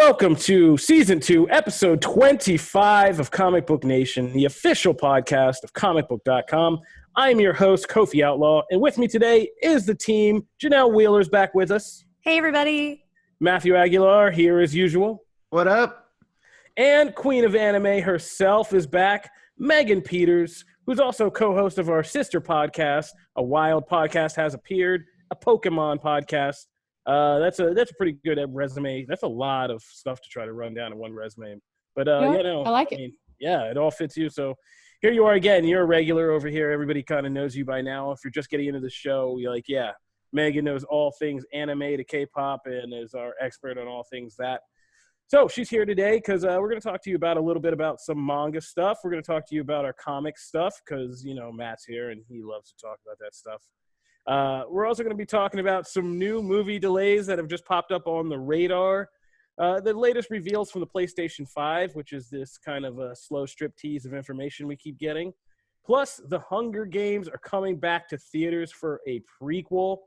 Welcome to Season 2, Episode 25 of Comic Book Nation, the official podcast of Comicbook.com. I'm your host, Kofi Outlaw, and with me today is the team. Janelle Wheeler's back with us. Hey, everybody. Matthew Aguilar here as usual. What up? And Queen of Anime herself is back, Megan Peters, who's also co-host of our sister podcast, A Wild Podcast Has Appeared, a Pokemon podcast. That's a pretty good resume. That's a lot of stuff to try to run down in one resume. But I like it. I mean, yeah, it all fits you. So here you are again. You're a regular over here. Everybody kind of knows you by now. If you're just getting into the show, you're like, yeah, Megan knows all things anime to K-pop and is our expert on all things that. So she's here today because we're going to talk to you about a little bit about some manga stuff. We're going to talk to you about our comic stuff because, you know, Matt's here and he loves to talk about that stuff. We're also going to be talking about some new movie delays that have just popped up on the radar. The latest reveals from the PlayStation 5, which is this kind of a slow strip tease of information we keep getting. Plus, The Hunger Games are coming back to theaters for a prequel.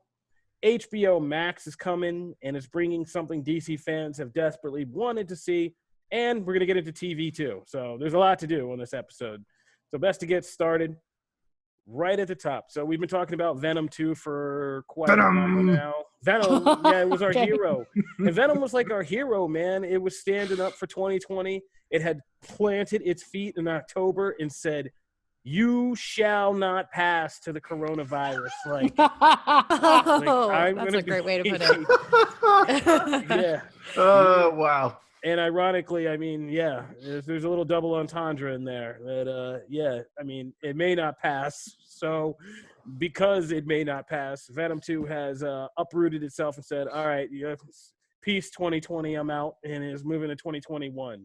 HBO Max is coming and is bringing something DC fans have desperately wanted to see. And we're going to get into TV too. So there's a lot to do on this episode. So best to get started right at the top. So we've been talking about Venom 2 for quite a while now. Venom, yeah, it was our hero. And Venom was like our hero, man. It was standing up for 2020. It had planted its feet in October and said, "You shall not pass to the coronavirus." Like, That's a great way to put it. Yeah. Oh, wow. And ironically, I mean, yeah, there's a little double entendre in there. That, yeah, I mean, it may not pass. So because it may not pass, Venom 2 has uprooted itself and said, all right, peace 2020, I'm out, and is moving to 2021.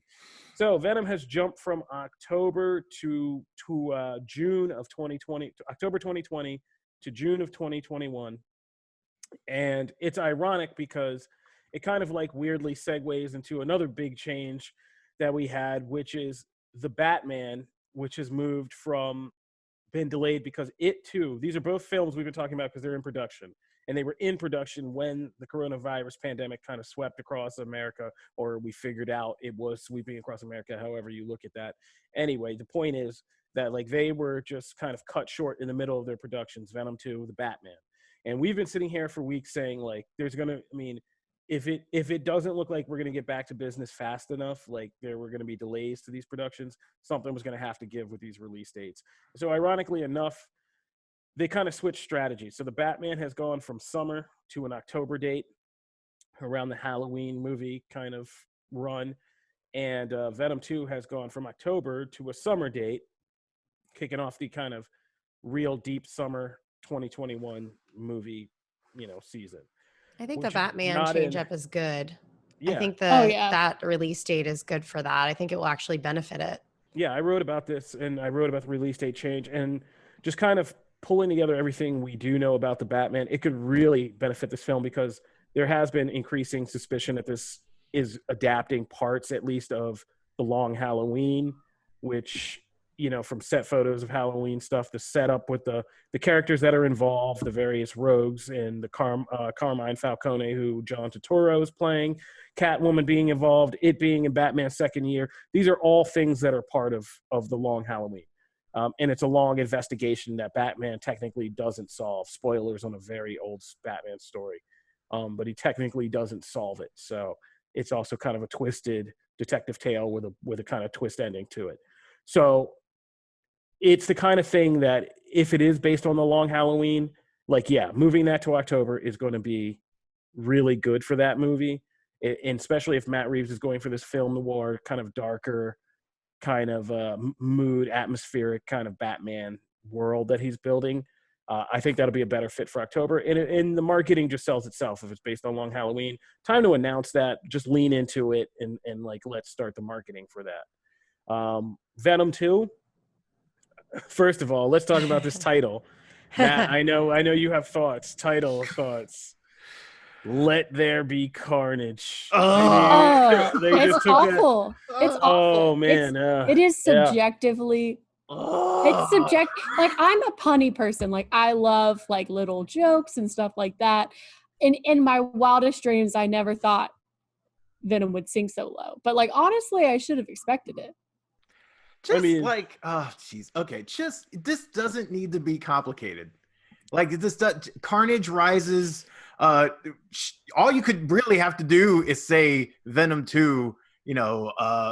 So Venom has jumped from October to June of 2020, October 2020 to June of 2021. And it's ironic because it kind of like weirdly segues into another big change that we had, which is the Batman, which has been delayed because it too, these are both films we've been talking about because they're in production. And they were in production when the coronavirus pandemic kind of swept across America, or we figured out it was sweeping across America, however you look at that. Anyway, the point is that like they were just kind of cut short in the middle of their productions, Venom 2, the Batman. And we've been sitting here for weeks saying like there's going to, I mean, if it doesn't look like we're going to get back to business fast enough, like there were going to be delays to these productions, something was going to have to give with these release dates. So ironically enough, they kind of switched strategies. So the Batman has gone from summer to an October date around the Halloween movie kind of run. And Venom 2 has gone from October to a summer date, kicking off the kind of real deep summer 2021 movie, season. I think the Batman change-up is good. Yeah. I think that release date is good for that. I think it will actually benefit it. Yeah, I wrote about this, and I wrote about the release date change, and just kind of pulling together everything we do know about the Batman. It could really benefit this film because there has been increasing suspicion that this is adapting parts, at least, of The Long Halloween, which, from set photos of Halloween stuff, the setup with the characters that are involved, the various rogues, and the Carmine Falcone, who John Turturro is playing, Catwoman being involved, it being in Batman's second year. These are all things that are part of The Long Halloween. And it's a long investigation that Batman technically doesn't solve. Spoilers on a very old Batman story. But he technically doesn't solve it. So it's also kind of a twisted detective tale with a kind of twist ending to it. So it's the kind of thing that if it is based on The Long Halloween, moving that to October is going to be really good for that movie. And especially if Matt Reeves is going for this film noir, kind of darker, kind of mood, atmospheric kind of Batman world that he's building. I think that'll be a better fit for October. And the marketing just sells itself if it's based on Long Halloween. Time to announce that. Just lean into it and let's start the marketing for that. Venom 2. First of all, let's talk about this title. Matt, I know you have thoughts. Title thoughts. Let there be carnage. It's awful. It's awful. Oh man, it is subjectively. It's subject. Like I'm a punny person. Like I love like little jokes and stuff like that. In my wildest dreams, I never thought Venom would sink so low. But like honestly, I should have expected it. Just oh jeez. Okay, just this doesn't need to be complicated. Like this Carnage rises. All you could really have to do is say Venom 2,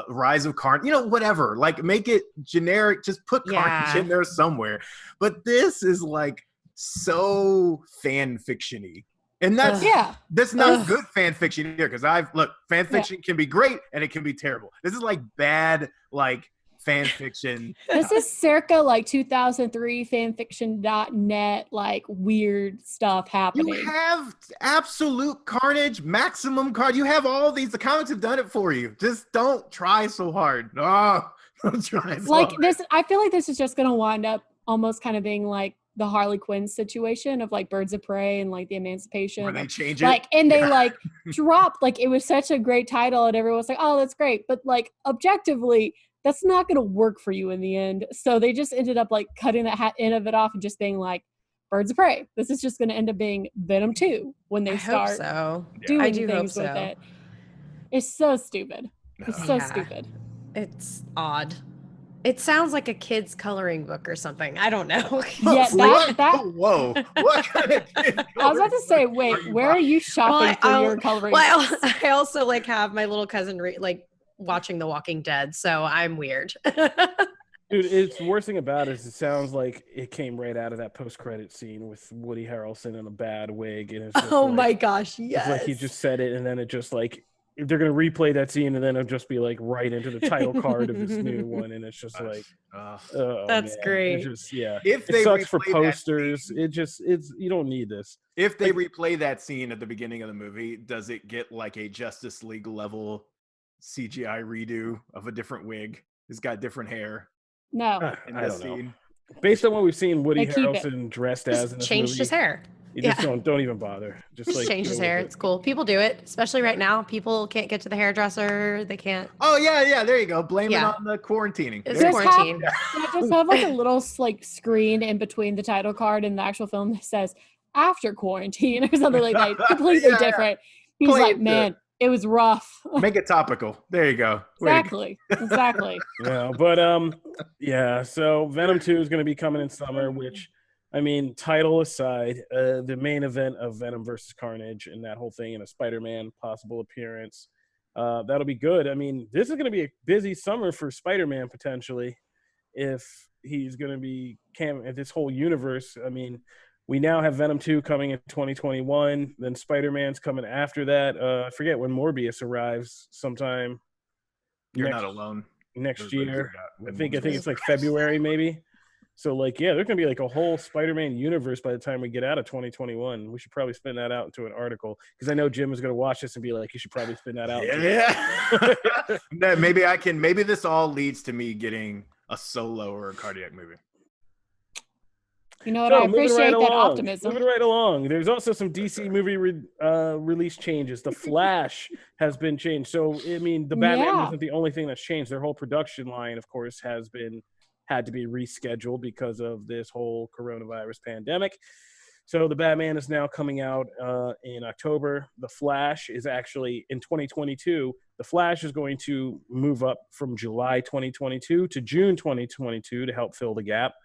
Rise of Carnage, whatever. Like make it generic, just put Carnage in there somewhere. But this is like so fan fiction-y. And that's not good fan fiction here, because fan fiction can be great and it can be terrible. This is like bad fan fiction. This is circa like 2003 fanfiction.net, like weird stuff happening. You have absolute carnage, maximum carnage. You have all these. The comics have done it for you. Just don't try so hard. Oh, don't try so hard. This, I feel like this is just going to wind up almost kind of being like the Harley Quinn situation of like Birds of Prey and like the Emancipation. Where they change it. And they dropped, it was such a great title and everyone was like, oh, that's great. But objectively, that's not going to work for you in the end. So they just ended up cutting that end of it off and just being like, Birds of Prey. This is just going to end up being Venom 2 when they start doing things with it. It's so stupid. It's so stupid. It's odd. It sounds like a kid's coloring book or something. I don't know. Yeah, Whoa. What kind of kid I was about to say, wait, where are you shopping for your coloring books? I also have my little cousin watching The Walking Dead, so I'm weird. Dude, it's the worst thing about it is it sounds like it came right out of that post-credit scene with Woody Harrelson in a bad wig. And it's just my gosh, yes. It's like he just said it, and then it just they're going to replay that scene, and then it'll just be right into the title card of this new one, and it's just that's great. It just, If it sucks for posters. You don't need this. If they replay that scene at the beginning of the movie, does it get a Justice League level CGI redo of a different wig? It's got different hair. No, I don't know. Based on what we've seen Woody Harrelson dressed as in this changed movie, his hair. You just don't even bother. Just change his hair. It's cool. People do it, especially right now. People can't get to the hairdresser. They can't. Oh yeah. There you go. Blame it on the quarantining. It's quarantine. Just have a little screen in between the title card and the actual film that says "after quarantine" or something like that. Completely different. He's like, man, it was rough. Make it topical. There you go. Exactly. Yeah, but so Venom 2 is going to be coming in summer, which, I mean, title aside, the main event of Venom versus Carnage and that whole thing, and a Spider-Man possible appearance, that'll be good. I mean, this is going to be a busy summer for Spider-Man potentially, if he's going to be at this whole universe. I mean, we now have Venom 2 coming in 2021. Then Spider-Man's coming after that. I forget when Morbius arrives sometime. You're not alone. Next year. I think it's February maybe. So there's going to be a whole Spider-Man universe by the time we get out of 2021. We should probably spin that out into an article, because I know Jim is going to watch this and be like, you should probably spin that out. Yeah. Maybe this all leads to me getting a Solo or a Cardiac movie. You know what? I appreciate that optimism. Moving right along. There's also some DC movie release changes. The Flash has been changed. So, I mean, the Batman wasn't the only thing that's changed. Their whole production line, of course, had to be rescheduled because of this whole coronavirus pandemic. So the Batman is now coming out in October. The Flash is actually in 2022. The Flash is going to move up from July 2022 to June 2022 to help fill the gap.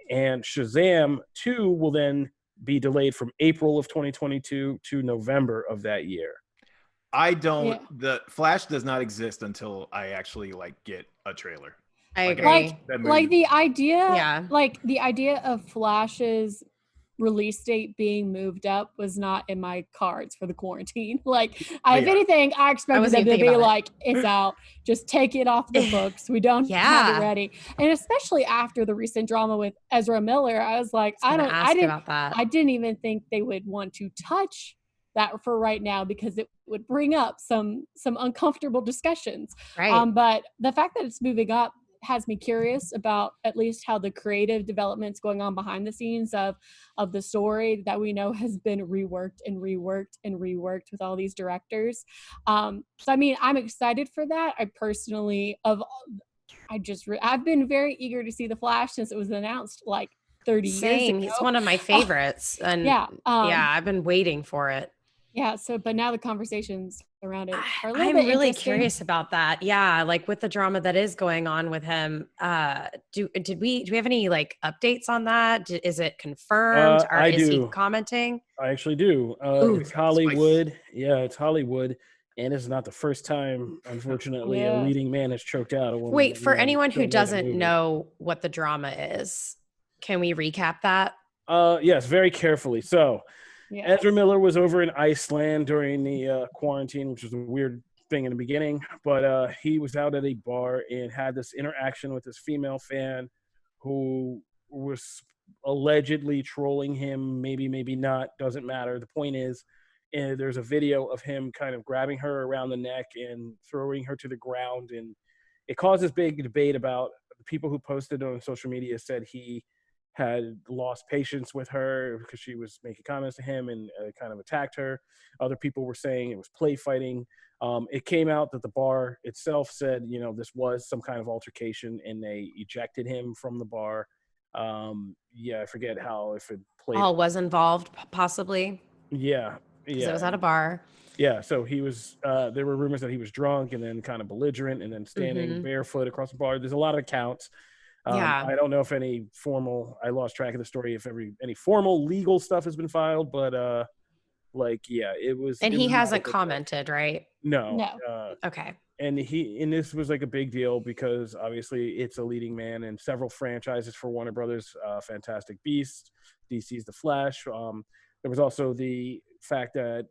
And Shazam 2 will then be delayed from April of 2022 to November of that year. The Flash does not exist until I actually get a trailer. I agree. The idea of Flash's release date being moved up was not in my cards for the quarantine. If anything, I expected them to be it's out. Just take it off the books. We don't have it ready. And especially after the recent drama with Ezra Miller, I was like, I didn't even think they would want to touch that for right now, because it would bring up some uncomfortable discussions. Right. But the fact that it's moving up has me curious about at least how the creative developments going on behind the scenes of the story that we know has been reworked with all these directors. So I mean, I'm excited for that. I've been very eager to see The Flash since it was announced 30 years ago. It's one of my favorites. And I've been waiting for it. Yeah. So, but now the conversations around it are a little I'm bit really interesting. curious about that. Yeah, like with the drama that is going on with him. Do we have any like updates on that? Is it confirmed? Or I is do. he commenting? I actually do. It's Hollywood. Yeah, it's Hollywood. And it's not the first time, unfortunately, a leading man has choked out a woman. Wait, for anyone who doesn't know what the drama is, can we recap that? Yes, very carefully. So, Ezra Miller was over in Iceland during the quarantine, which was a weird thing in the beginning. But he was out at a bar and had this interaction with this female fan who was allegedly trolling him. Maybe not. Doesn't matter. The point is, there's a video of him kind of grabbing her around the neck and throwing her to the ground. And it caused this big debate about the people who posted on social media said he had lost patience with her because she was making comments to him and kind of attacked her. Other people were saying it was play fighting. It came out that the bar itself said, this was some kind of altercation and they ejected him from the bar. I forget how, if it played. All was involved, possibly. Yeah. Because it was at a bar. Yeah, so he was, there were rumors that he was drunk and then kind of belligerent and then standing barefoot across the bar. There's a lot of accounts. I don't know if any formal, I lost track of the story, if any formal legal stuff has been filed, but it was. And he hasn't commented, right? No. Okay. And this was like a big deal because obviously it's a leading man in several franchises for Warner Brothers, Fantastic Beasts, DC's The Flash. There was also the fact that,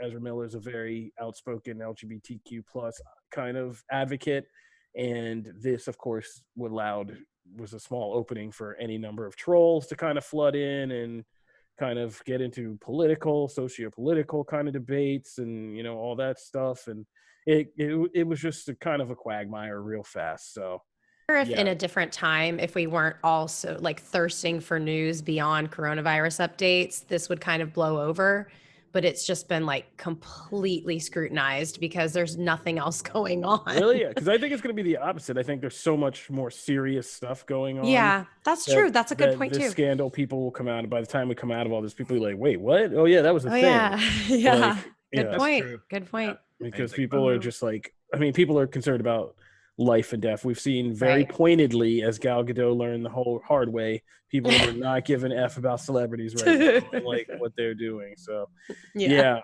Ezra Miller is a very outspoken LGBTQ plus kind of advocate. And this, of course, was a small opening for any number of trolls to kind of flood in and kind of get into socio-political kind of debates and, all that stuff. And it was just a kind of a quagmire real fast. So if in a different time, if we weren't also like thirsting for news beyond coronavirus updates, this would kind of blow over. But it's just been like completely scrutinized because there's nothing else going on. Really? Yeah, because I think it's going to be the opposite. I think there's so much more serious stuff going on. Yeah, that's true. That's a good point too. Scandal, people will come out, and by the time we come out of all this, people are like, "Wait, what? Oh yeah, that was a thing." Yeah. Good point. Good point. Yeah. Because people are just like, people are concerned about life and death. We've seen very pointedly, as Gal Gadot learned the whole hard way, people are not giving a F about celebrities right now, like what they're doing. So no,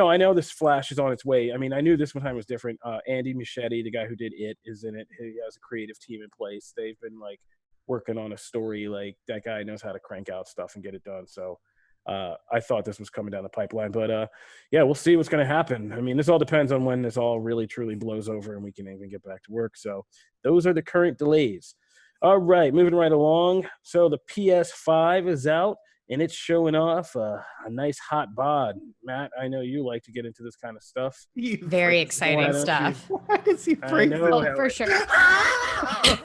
I know this Flash is on its way. I knew this one time was different. Andy Muschietti, the guy who did It, is in it. He has a creative team in place. They've been like working on a story. Like that guy knows how to crank out stuff and get it done. So I thought this was coming down the pipeline, but we'll see what's going to happen. This all depends on when this all really truly blows over and we can even get back to work. So those are the current delays. All right, moving right along. So the PS5 is out and it's showing off a nice hot bod. Matt, I know you like to get into this kind of stuff. Very exciting stuff. Why does he break for sure.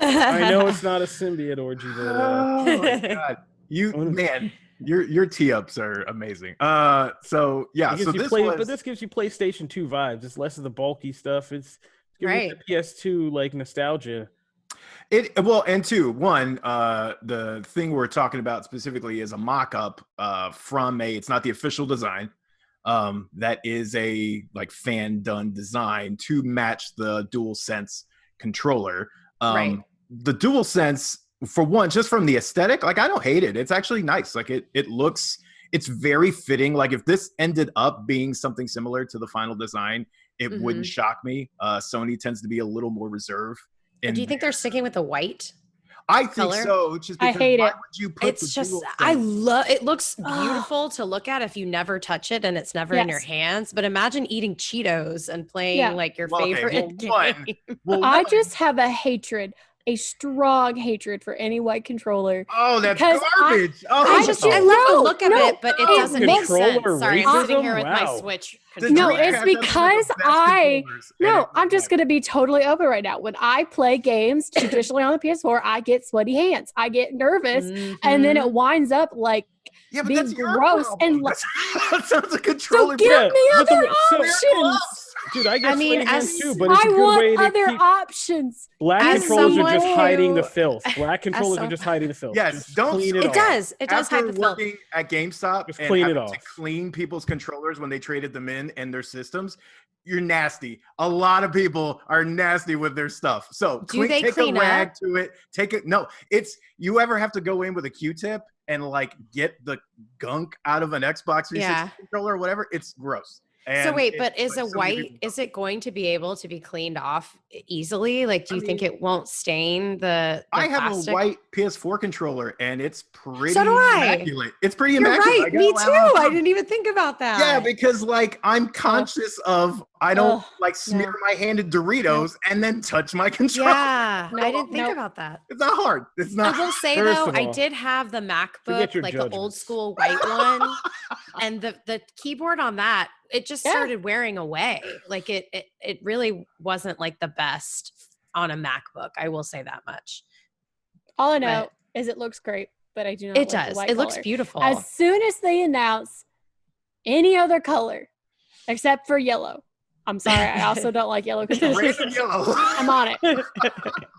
I know it's not a symbiote orgy, but oh my God. Your tee-ups are amazing. But this gives you PlayStation 2 vibes. It's less of the bulky stuff. It's giving you the PS2 like nostalgia. The thing we're talking about specifically is a mock-up from it's not the official design. That is a like fan done design to match the DualSense controller. The DualSense, for one, just from the aesthetic, like I don't hate it. It's actually nice. Like it looks, it's very fitting. Like if this ended up being something similar to the final design, it wouldn't shock me. Sony tends to be a little more reserved. Do you think they're sticking with the white? I think so. Just because I hate it. Would you put it's just, I love it. Looks beautiful to look at if you never touch it and it's never in your hands. But imagine eating Cheetos and playing like your favorite game. I just have a strong hatred for any white controller. Oh, that's garbage. I love the look of it, but it doesn't make sense. Sorry, I'm sitting here with my Switch controller. No, it's because I'm just going to be totally open right now. When I play games traditionally on the PS4, I get sweaty hands. I get nervous. And then it winds up like being gross. And that sounds like controller. So give me other options. Dude, I get sweaty hands too, but I it's a good way want to other keep... options. Black As controllers are just someone hiding the who- filth. Black controllers are just hiding the filth. Yes, just don't clean it It off. does. It does After hide the filth. working at GameStop Just and clean it having off. to clean people's controllers when they traded them in and their systems, you're nasty. A lot of people are nasty with their stuff. So take a rag to it. You ever have to go in with a Q-tip and like get the gunk out of an Xbox 360 controller or whatever? It's gross. So wait, but is it going to be able to be cleaned off easily? Like, do you think it won't stain the I have plastic? a white PS4 controller and it's pretty So do I. immaculate. It's pretty You're immaculate. right. Me too. I didn't even think about that. Yeah, because like I'm conscious of I don't smear my hand in Doritos and then touch my controller. Yeah, I didn't think about that. It's not hard. It's not. I will say though, I did have the MacBook, like the old school white one, and the keyboard on that, it just started wearing away. Like it really wasn't like the best on a MacBook. I will say that much. All I know is it looks great, but I do not. It like does. The white It looks color. beautiful. As soon as they announce any other color except for yellow. I'm sorry. I also don't like yellow controllers. Red and yellow. I'm on it.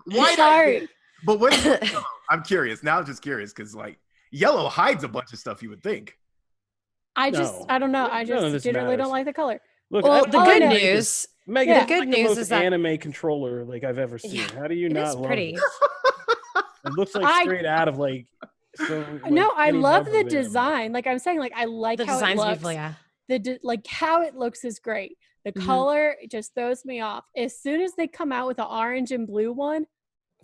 White. Sorry. But what is yellow? I'm curious. Now I'm just curious because like yellow hides a bunch of stuff you would think. I don't know. I just generally don't like the color. Look, the good news. Megan, the good news is that anime controller like I've ever seen. How do you not love pretty? It looks like straight out of like. No, I love the design. Like I'm saying, like I like the how design's it looks. Beautiful, yeah. Like how it looks is great. The color just throws me off. As soon as they come out with an orange and blue one,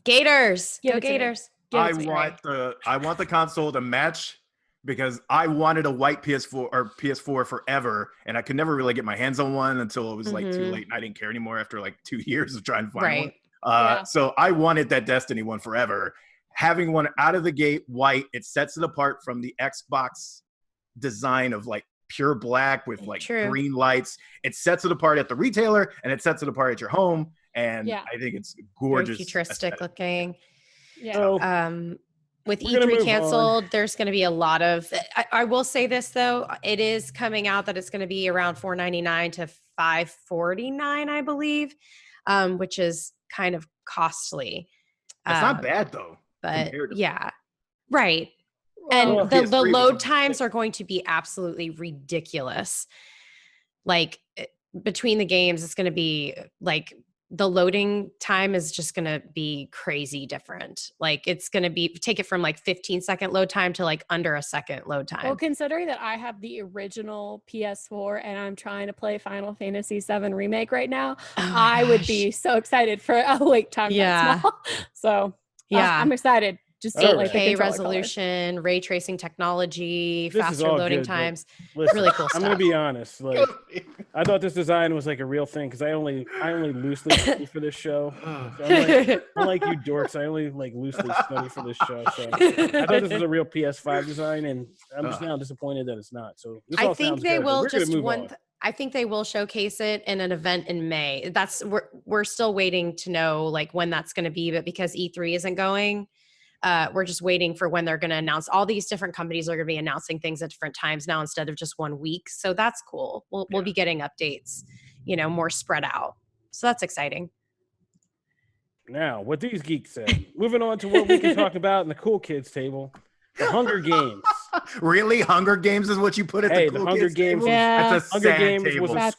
Gators, go Gators! I want the console to match because I wanted a white PS4 forever, and I could never really get my hands on one until it was like too late, and I didn't care anymore after like 2 years of trying to find one. So I wanted that Destiny one forever. Having one out of the gate white, it sets it apart from the Xbox design of like pure black with like green lights. It sets it apart at the retailer and it sets it apart at your home. And I think it's gorgeous. Very futuristic looking. Yeah. So, with E3 canceled, there's going to be a lot of, I will say this though, it is coming out that it's going to be around $499 to $549, I believe, which is kind of costly. It's not bad though. But yeah, right. And the load times are going to be absolutely ridiculous. Like between the games, it's going to be like the loading time is just going to be crazy different. Like it's going to take it from like 15-second load time to like under a second load time. Well, considering that I have the original PS4 and I'm trying to play Final Fantasy VII Remake right now, I would be so excited for a wait time that small. So I'm excited. Just 8K resolution, ray tracing technology, faster loading times. Listen, really cool stuff. I'm gonna be honest. Like, I thought this design was like a real thing because I only loosely study for this show. So unlike you dorks, I only like loosely study for this show. So I thought this was a real PS5 design, and I'm just now disappointed that it's not. So this all I think sounds they good, will I think they will showcase it in an event in May. We're still waiting to know like when that's going to be, but because E3 isn't going. We're just waiting for when they're going to announce. All these different companies are going to be announcing things at different times now instead of just 1 week. So that's cool. We'll be getting updates, more spread out. So that's exciting. Now, what these geeks said. Moving on to what we can talk about in the cool kids table. The Hunger Games. Really? Hunger Games is what you put at the cool Hunger kids Games. table? Yeah. That's a Hunger sad Games table. was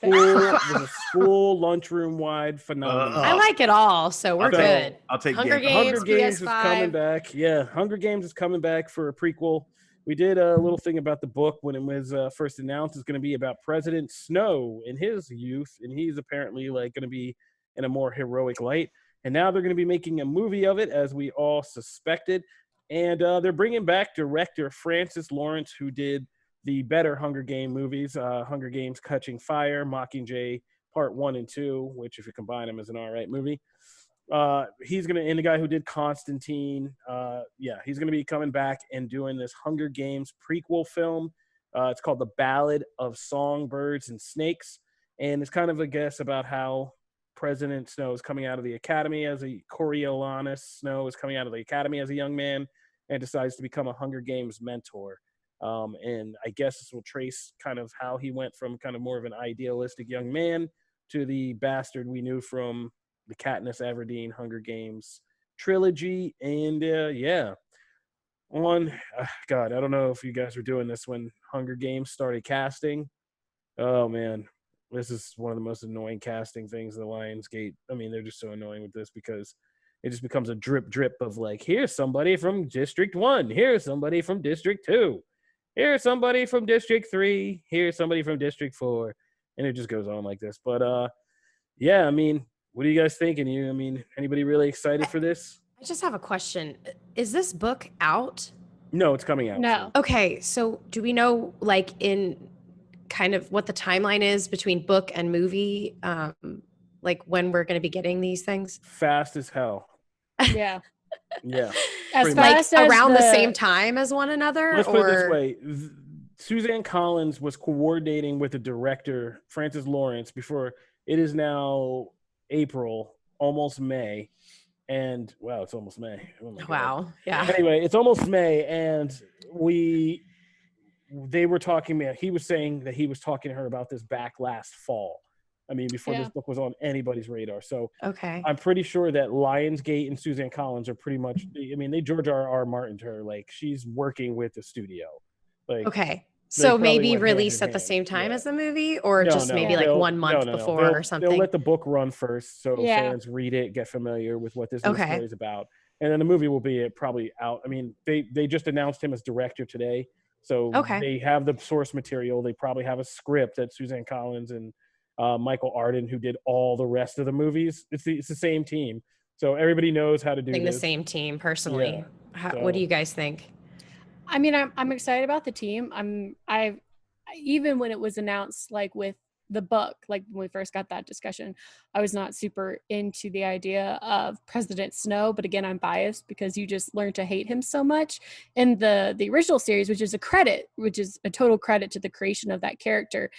a school lunchroom wide phenomenon. I like it all, so we're good. I'll take Hunger Games. Hunger Games is PS5. coming back. Yeah, Hunger Games is coming back for a prequel. We did a little thing about the book when it was first announced. It's going to be about President Snow in his youth, and he's apparently like going to be in a more heroic light. And now they're going to be making a movie of it, as we all suspected. And they're bringing back director Francis Lawrence, who did the better Hunger Game movies, Hunger Games Catching Fire, Mockingjay Part 1 and 2, which if you combine them is an all right movie. And the guy who did Constantine, he's going to be coming back and doing this Hunger Games prequel film. It's called The Ballad of Songbirds and Snakes. And it's kind of a guess about how President Snow is coming out of the academy Coriolanus Snow is coming out of the academy as a young man and decides to become a Hunger Games mentor. And I guess this will trace kind of how he went from kind of more of an idealistic young man to the bastard we knew from the Katniss Everdeen Hunger Games trilogy. And God, I don't know if you guys were doing this when Hunger Games started casting. Oh man, this is one of the most annoying casting things in the Lionsgate. I mean, they're just so annoying with this because it just becomes a drip of like, here's somebody from District 1, here's somebody from District 2, here's somebody from District 3, here's somebody from District 4, and it just goes on like this. But I mean, what are you guys thinking? I mean, anybody really excited for this? I just have a question. Is this book out? No, it's coming out. No. Okay, so do we know, like, in kind of what the timeline is between book and movie? Like, when we're going to be getting these things? Fast as hell. Yeah. Yeah. As fast like as around the same time as one another? Let's put it this way. Suzanne Collins was coordinating with the director, Francis Lawrence, before. It is now April, almost May. And wow, it's almost May. Oh my God. Wow. Yeah. Anyway, it's almost May, and they were talking. He was saying that he was talking to her about this back last fall. I mean, before this book was on anybody's radar. So okay, I'm pretty sure that Lionsgate and Suzanne Collins are pretty much. I mean, they George R. Martin'd her. Like, she's working with the studio. Like, okay. So maybe released at the hand. same time as the movie, or just maybe like 1 month before or something? They'll let the book run first, so fans read it, get familiar with what this story is about. And then the movie will be probably out. I mean, they just announced him as director today. So they have the source material. They probably have a script that Suzanne Collins and Michael Arden, who did all the rest of the movies. It's the same team. So everybody knows how to do this. The same team, personally. Yeah. What do you guys think? I mean, I'm excited about the team. Even when it was announced, like with the book, like when we first got that discussion, I was not super into the idea of President Snow. But again, I'm biased because you just learn to hate him so much in the original series, which is a total credit to the creation of that character.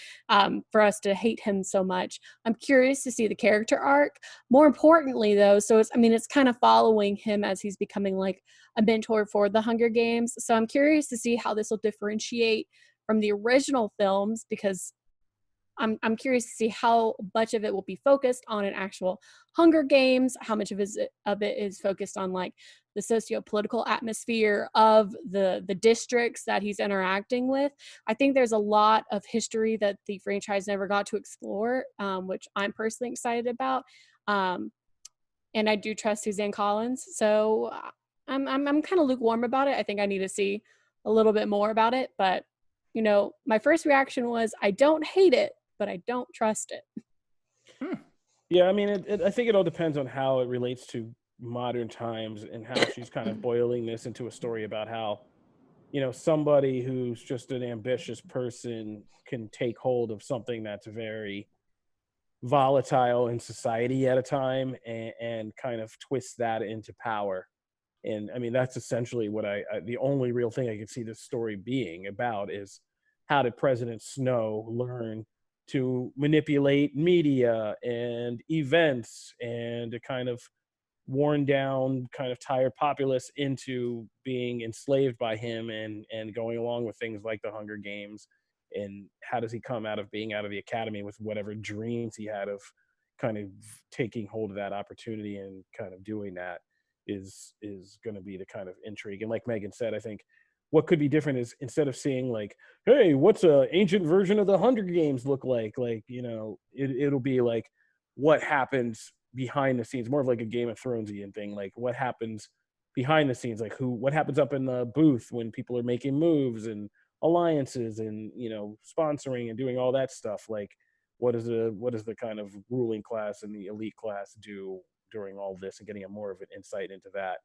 For us to hate him so much, I'm curious to see the character arc. More importantly, though, it's kind of following him as he's becoming like a mentor for the Hunger Games. So I'm curious to see how this will differentiate from the original films, because I'm curious to see how much of it will be focused on an actual Hunger Games, how much of it is focused on like the socio-political atmosphere of the districts that he's interacting with. I think there's a lot of history that the franchise never got to explore, which I'm personally excited about. And I do trust Suzanne Collins, so I'm kind of lukewarm about it. I think I need to see a little bit more about it, but my first reaction was I don't hate it, but I don't trust it. Yeah, I mean, I think it all depends on how it relates to modern times and how she's kind of boiling this into a story about how, somebody who's just an ambitious person can take hold of something that's very volatile in society at a time and kind of twist that into power. And I mean, that's essentially what the only real thing I can see this story being about is how did President Snow learn to manipulate media and events and a kind of worn down, kind of tired populace into being enslaved by him and going along with things like the Hunger Games. And how does he come out of being out of the academy with whatever dreams he had of kind of taking hold of that opportunity and kind of doing that is going to be the kind of intrigue. And like Megan said, I think what could be different is instead of seeing like, hey, what's an ancient version of the Hunger Games look like? Like, it'll be like what happens behind the scenes, more of like a Game of Thrones-y thing. Like what happens behind the scenes, like what happens up in the booth when people are making moves and alliances and, sponsoring and doing all that stuff. Like what does the kind of ruling class and the elite class do during all this, and getting more of an insight into that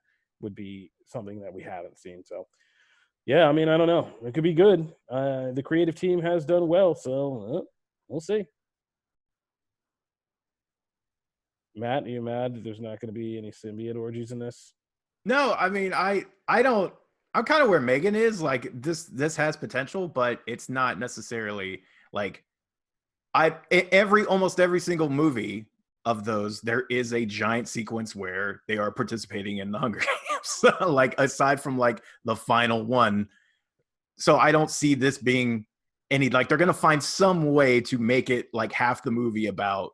would be something that we haven't seen. So yeah, I mean, I don't know. It could be good. The creative team has done well, so we'll see. Matt, are you mad that there's not going to be any symbiote orgies in this? No, I mean, I don't. I'm kind of where Megan is. Like this has potential, but it's not necessarily like almost every single movie of those, there is a giant sequence where they are participating in the Hunger Games, like aside from like the final one. So I don't see this being any, like they're going to find some way to make it like half the movie about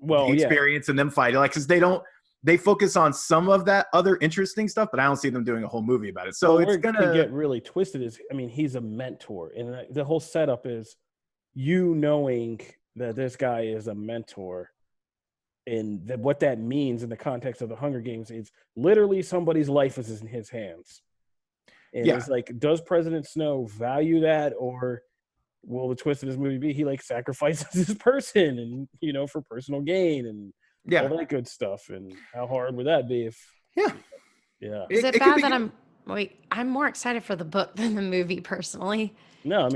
the experience and them fighting. Like, because they focus on some of that other interesting stuff, but I don't see them doing a whole movie about it. So it's gonna get really twisted. He's a mentor, and the whole setup is you knowing that this guy is a mentor, and what that means in the context of the Hunger Games is literally somebody's life is in his hands. And it's like, does President Snow value that, or will the twist of this movie be he like sacrifices his person and for personal gain and all that good stuff? And how hard would that be if is it bad that I'm more excited for the book than the movie personally? No,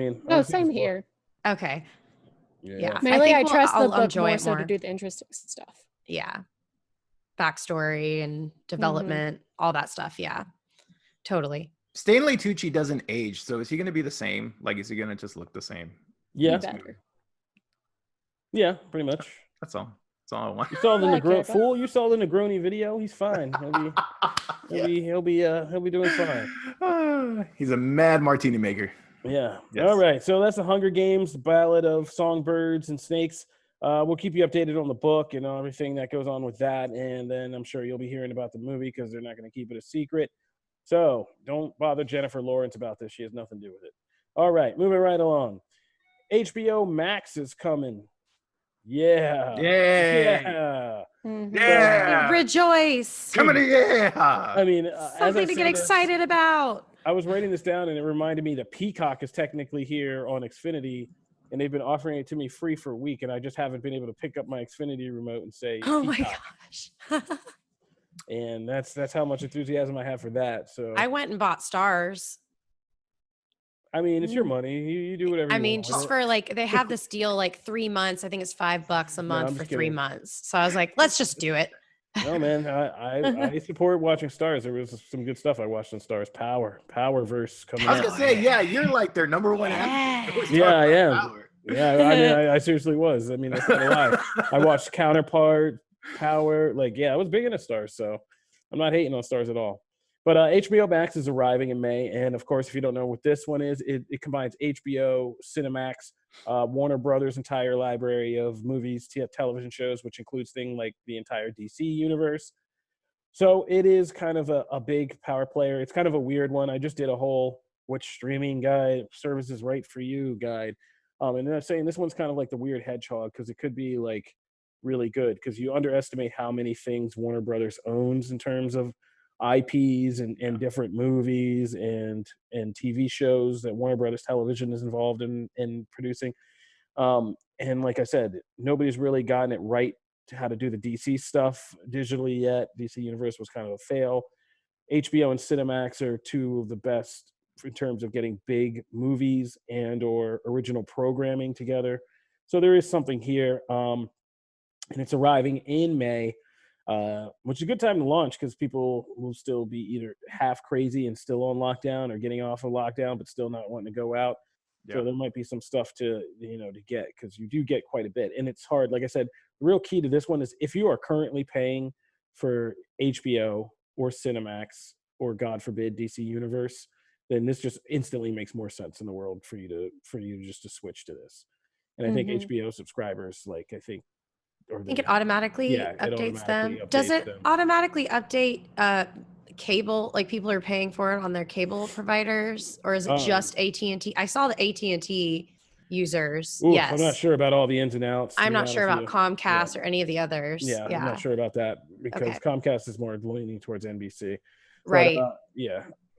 same here. Okay. Yeah. Mainly I trust the book more so to do the interesting stuff. Yeah. Backstory and development, all that stuff. Yeah. Totally. Stanley Tucci doesn't age, so is he going to be the same? Like, is he going to just look the same? Yeah. Yeah, pretty much. That's all. That's all I want. You saw the You saw the Negroni video. He's fine. He'll be doing fine. He's a mad martini maker. Yeah. Yes. All right. So that's the Hunger Games, the Ballad of Songbirds and Snakes. We'll keep you updated on the book and everything that goes on with that, and then I'm sure you'll be hearing about the movie because they're not going to keep it a secret. So don't bother Jennifer Lawrence about this. She has nothing to do with it. All right, moving right along. HBO Max is coming. Yeah. Yeah. Yeah. Rejoice. Coming to something to get excited about. I was writing this down and it reminded me that Peacock is technically here on Xfinity, and they've been offering it to me free for a week, and I just haven't been able to pick up my Xfinity remote and say, oh Peacock. My gosh. And that's how much enthusiasm I have for that. So I went and bought Stars. It's your money. You do whatever you want. Just for they have this deal 3 months. I think it's $5 a month for 3 months. So I was like, let's just do it. No, man, I support watching Stars. There was some good stuff I watched on Stars. Powerverse coming out. I was going to say, you're like their number one advocate. Yeah, I am. Yeah, I seriously was. That's not a lie. I watched Counterpart, Power. I was big into Stars, so I'm not hating on Stars at all. But HBO Max is arriving in May, and of course, if you don't know what this one is, it combines HBO, Cinemax, Warner Brothers' entire library of movies, television shows, which includes things like the entire DC universe. So it is kind of a big power player. It's kind of a weird one. I just did a whole which streaming guide service is right for you guide, and they're saying this one's kind of like the weird hedgehog because it could be really good because you underestimate how many things Warner Brothers owns in terms of IPs and different movies and TV shows that Warner Brothers Television is involved in producing. And like I said, nobody's really gotten it right to how to do the DC stuff digitally yet. DC Universe was kind of a fail. HBO and Cinemax are two of the best in terms of getting big movies and or original programming together. So there is something here. And it's arriving in May. Which is a good time to launch because people will still be either half crazy and still on lockdown or getting off of lockdown but still not wanting to go out. Yep. So there might be some stuff to get because you do get quite a bit. And it's hard. Like I said, the real key to this one is if you are currently paying for HBO or Cinemax or God forbid DC Universe, then this just instantly makes more sense in the world for you just to switch to this. And I think HBO subscribers, I think it automatically updates them. Does it automatically update cable? People are paying for it on their cable providers, or is it just AT&T? I saw the AT&T users. Yes, I'm not sure about all the ins and outs. I'm not sure about Comcast or any of the others. Yeah, I'm not sure about that because Comcast is more leaning towards NBC. Right.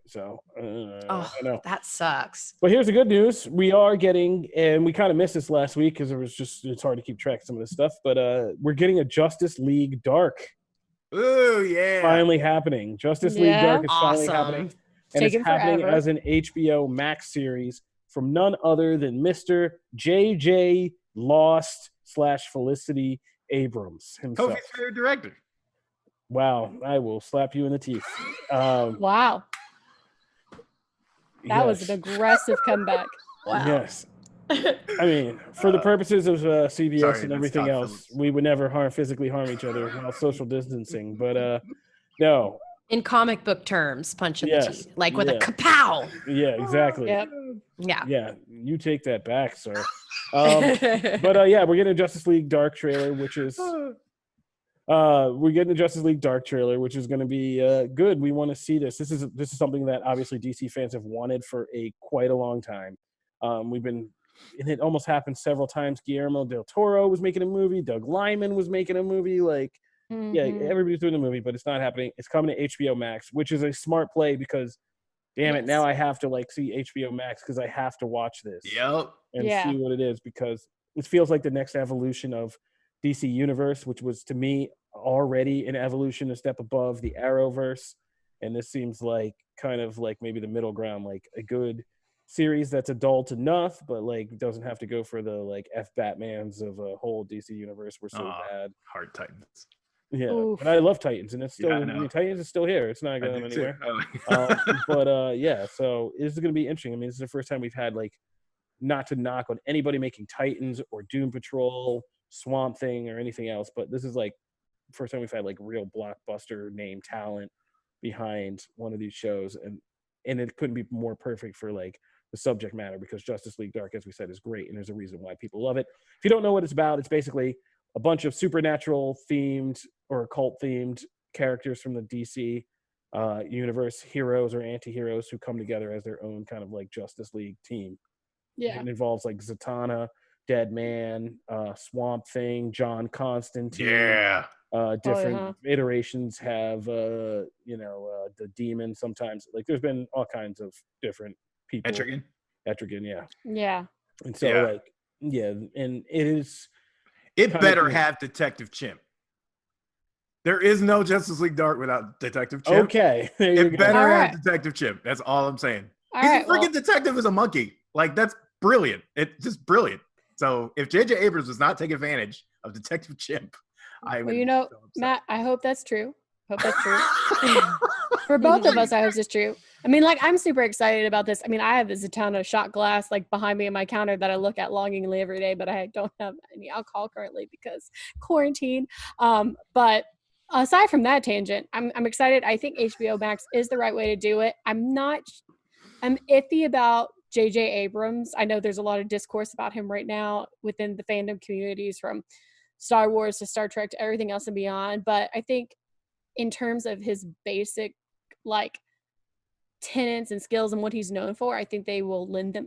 So, I know. That sucks. But here's the good news. We are getting, and we kind of missed this last week because it's hard to keep track of some of this stuff, but we're getting a Justice League Dark. Ooh, yeah. Finally happening. Justice League Dark is finally happening. And it's happening as an HBO Max series from none other than Mr. J.J. Lost/Felicity Abrams himself. Kofi's favorite director. Wow. I will slap you in the teeth. Wow. That was an aggressive comeback. Wow. Yes. For the purposes of CBS and everything else, we would never physically harm each other while social distancing. But no. In comic book terms, punch in the teeth. With a kapow. Yeah, exactly. Yep. Yeah. Yeah. You take that back, sir. Yeah, we're getting a Justice League Dark trailer, which is we're getting a Justice League Dark trailer, which is going to be good. We want to see this. This is something that obviously DC fans have wanted for quite a long time. And it almost happened several times. Guillermo del Toro was making a movie. Doug Liman was making a movie. Like, yeah, everybody's doing the movie, but it's not happening. It's coming to HBO Max, which is a smart play because, damn it, now I have to like see HBO Max because I have to watch this. Yep. And see what it is, because it feels like the next evolution of DC Universe, which was to me already an evolution, a step above the Arrowverse. And this seems like kind of like maybe the middle ground, like a good series that's adult enough, but like doesn't have to go for the like Batmans of a whole DC Universe. We're so bad. Hard Titans. Yeah, oof. But I love Titans, and it's still Titans is still here. It's not going anywhere. Yeah, so this is going to be interesting. I mean, this is the first time we've had like, not to knock on anybody making Titans or Doom Patrol, Swamp Thing, or anything else, but this is like the first time we've had like real blockbuster name talent behind one of these shows, and it couldn't be more perfect for like the subject matter, because Justice League Dark, as we said, is great, and there's a reason why people love it. If you don't know what it's about, it's basically a bunch of supernatural themed or occult themed characters from the DC universe, heroes or anti-heroes who come together as their own kind of like Justice League team. Yeah. It involves like Zatanna, Deadman, Swamp Thing, John Constantine. Yeah. Different iterations have the demon sometimes. Like there's been all kinds of different people. Etrigan, yeah. Yeah. And so and it is. It better have Detective Chimp. There is no Justice League Dark without Detective Chimp. Okay. It better have Detective Chimp. That's all I'm saying. He's a freaking detective as a monkey. Like, that's brilliant. It's just brilliant. So if J.J. Abrams does not take advantage of Detective Chimp, I would. Well, so Matt, I hope that's true. For both of us, I hope it's true. I mean, like, I'm super excited about this. I mean, I have this ton of shot glass like behind me on my counter that I look at longingly every day, but I don't have any alcohol currently because quarantine. But aside from that tangent, I'm excited. I think HBO Max is the right way to do it. I'm iffy about J.J. Abrams. I know there's a lot of discourse about him right now within the fandom communities, from Star Wars to Star Trek to everything else and beyond. But I think in terms of his basic like tenets and skills and what he's known for, I think they will lend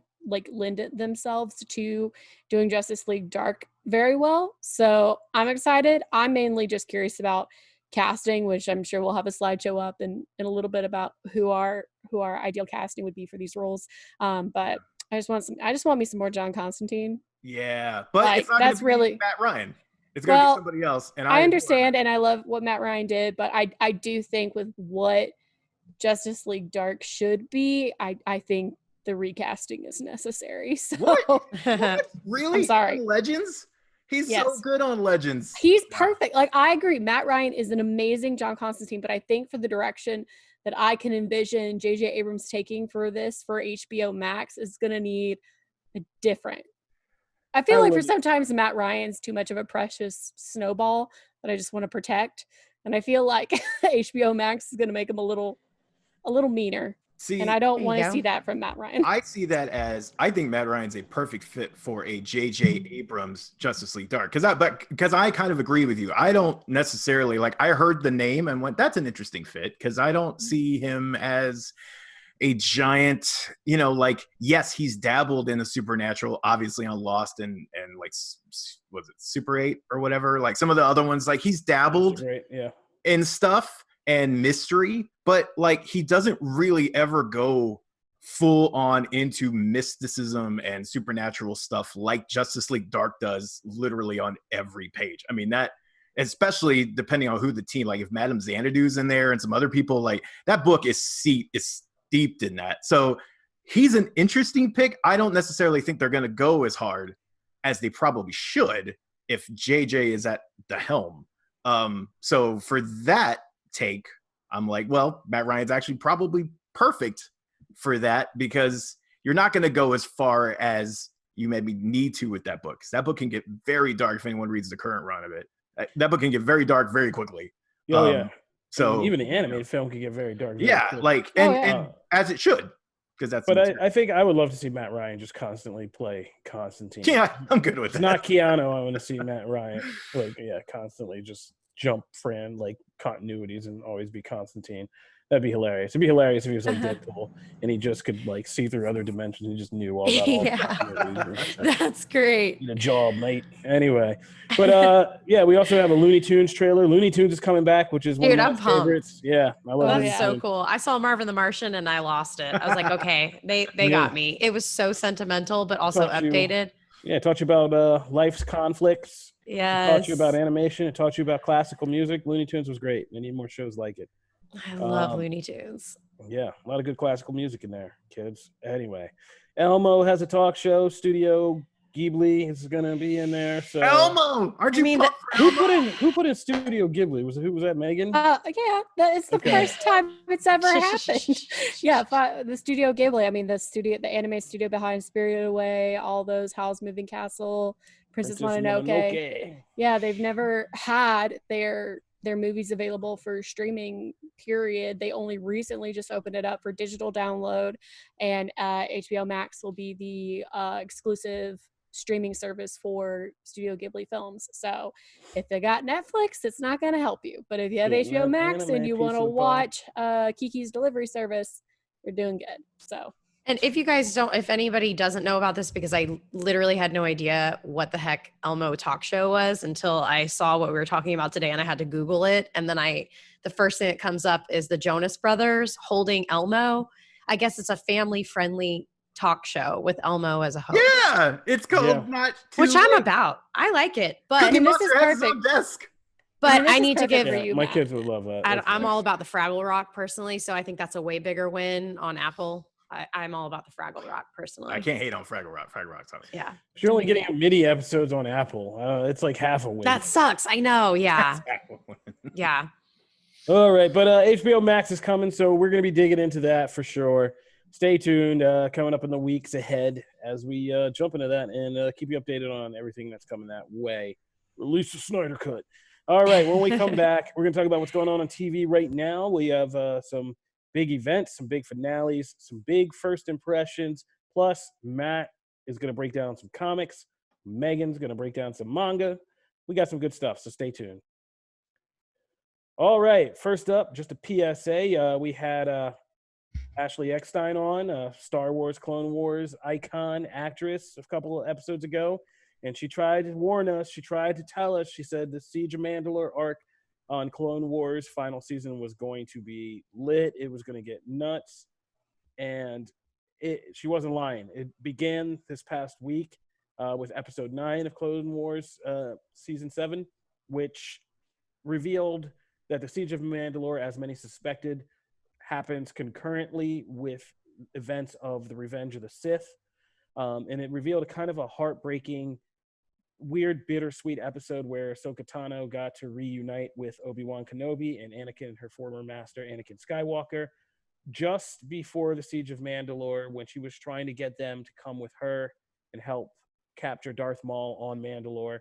themselves to doing Justice League Dark very well. So I'm excited. I'm mainly just curious about casting, which I'm sure we'll have a slideshow up in a little bit about who our ideal casting would be for these roles. But I just want me some more John Constantine. Yeah, but it's not that's really Matt Ryan. It's going to be somebody else. And I understand, and I love what Matt Ryan did, but I do think with what Justice League Dark should be, I think the recasting is necessary. So what? Really? I'm sorry. Legends? He's so good on Legends. He's perfect. Like, I agree. Matt Ryan is an amazing John Constantine, but I think for the direction that I can envision J.J. Abrams taking for HBO Max is going to need a different. I feel like for sometimes Matt Ryan's too much of a precious snowball that I just want to protect. And I feel like HBO Max is going to make him a little meaner. And I don't want to see that from Matt Ryan. I see that as, I think Matt Ryan's a perfect fit for a J.J. Abrams Justice League Dark. Because I kind of agree with you. I don't necessarily, like, I heard the name and went, that's an interesting fit, because I don't see him as a giant, like, yes, he's dabbled in the supernatural, obviously on Lost and like, was it Super 8 or whatever? Like some of the other ones, like he's dabbled in stuff and mystery, but like he doesn't really ever go full on into mysticism and supernatural stuff like Justice League Dark does literally on every page. I mean, that, especially depending on who the team, like if Madame Xanadu's in there and some other people, like that book is steeped in that. So he's an interesting pick. I don't necessarily think they're going to go as hard as they probably should if JJ is at the helm. So for that take, I'm like, well, Matt Ryan's actually probably perfect for that, because you're not going to go as far as you maybe need to with that book. That book can get very dark if anyone reads the current run of it. That book can get very dark very quickly. Oh, yeah. So even the animated film can get very dark. And as it should. because that's. But I think I would love to see Matt Ryan just constantly play Constantine. Yeah, I'm good with it's that. Not Keanu. I want to see Matt Ryan constantly just jump like continuities and always be Constantine. That'd be hilarious. It'd be hilarious if he was like Deadpool and he just could like see through other dimensions and just knew all about all That's great. Need a job, mate. Anyway, but we also have a Looney Tunes trailer. Looney Tunes is coming back, which is one of my favorites. Yeah, I love That's so cool. I saw Marvin the Martian and I lost it. I was like, okay, they got me. It was so sentimental, but also updated. It taught you about life's conflicts. Yeah. It taught you about animation. It taught you about classical music. Looney Tunes was great. We need more shows like it. I love Looney Tunes. Yeah, a lot of good classical music in there, kids. Anyway, Elmo has a talk show. Studio Ghibli is going to be in there. So Elmo, aren't you? Who put in Studio Ghibli? Was that Megan? Yeah, it's the first time it's ever happened. The Studio Ghibli. I mean, the anime studio behind Spirited Away, all those Howl's Moving Castle, Princess Mononoke. Yeah, they've never had their movies available for streaming, period. They only recently just opened it up for digital download, and HBO Max will be the exclusive streaming service for Studio Ghibli films. So if they got Netflix, it's not going to help you. But if you have HBO Max and you want to watch Kiki's Delivery Service, you're doing good. So. And if anybody doesn't know about this, because I literally had no idea what the heck Elmo talk show was until I saw what we were talking about today and I had to Google it. And then the first thing that comes up is the Jonas Brothers holding Elmo. I guess it's a family friendly talk show with Elmo as a host. Yeah, it's called Not Too Which Late. I'm about. I like it, but this is perfect. Desk. But I need to give you. My kids would love that. I'm all about the Fraggle Rock personally, so I think that's a way bigger win on Apple. I'm all about the Fraggle Rock personally. I can't hate on Fraggle Rock. Fraggle Rock's awesome. Yeah. If you're only getting mini episodes on Apple, it's like half a win. That sucks. I know. Yeah. Yeah. All right. But HBO Max is coming, so we're going to be digging into that for sure. Stay tuned. Coming up in the weeks ahead as we jump into that and keep you updated on everything that's coming that way. Release the Snyder Cut. All right. When we come back, we're going to talk about what's going on TV right now. We have some big events, some big finales, some big first impressions. Plus, Matt is going to break down some comics. Megan's going to break down some manga. We got some good stuff, so stay tuned. All right, first up, just a PSA. We had Ashley Eckstein on, Star Wars, Clone Wars icon, actress, a couple of episodes ago. And she tried to warn us. She tried to tell us. She said the Siege of Mandalore arc on Clone Wars final season was going to be lit. It was going to get nuts. And she wasn't lying. It began this past week with episode 9 of Clone Wars season 7, which revealed that the Siege of Mandalore, as many suspected, happens concurrently with events of the Revenge of the Sith. And it revealed a kind of a heartbreaking, weird, bittersweet episode where Ahsoka Tano got to reunite with Obi-Wan Kenobi and Anakin, her former master, Anakin Skywalker, just before the Siege of Mandalore, when she was trying to get them to come with her and help capture Darth Maul on Mandalore.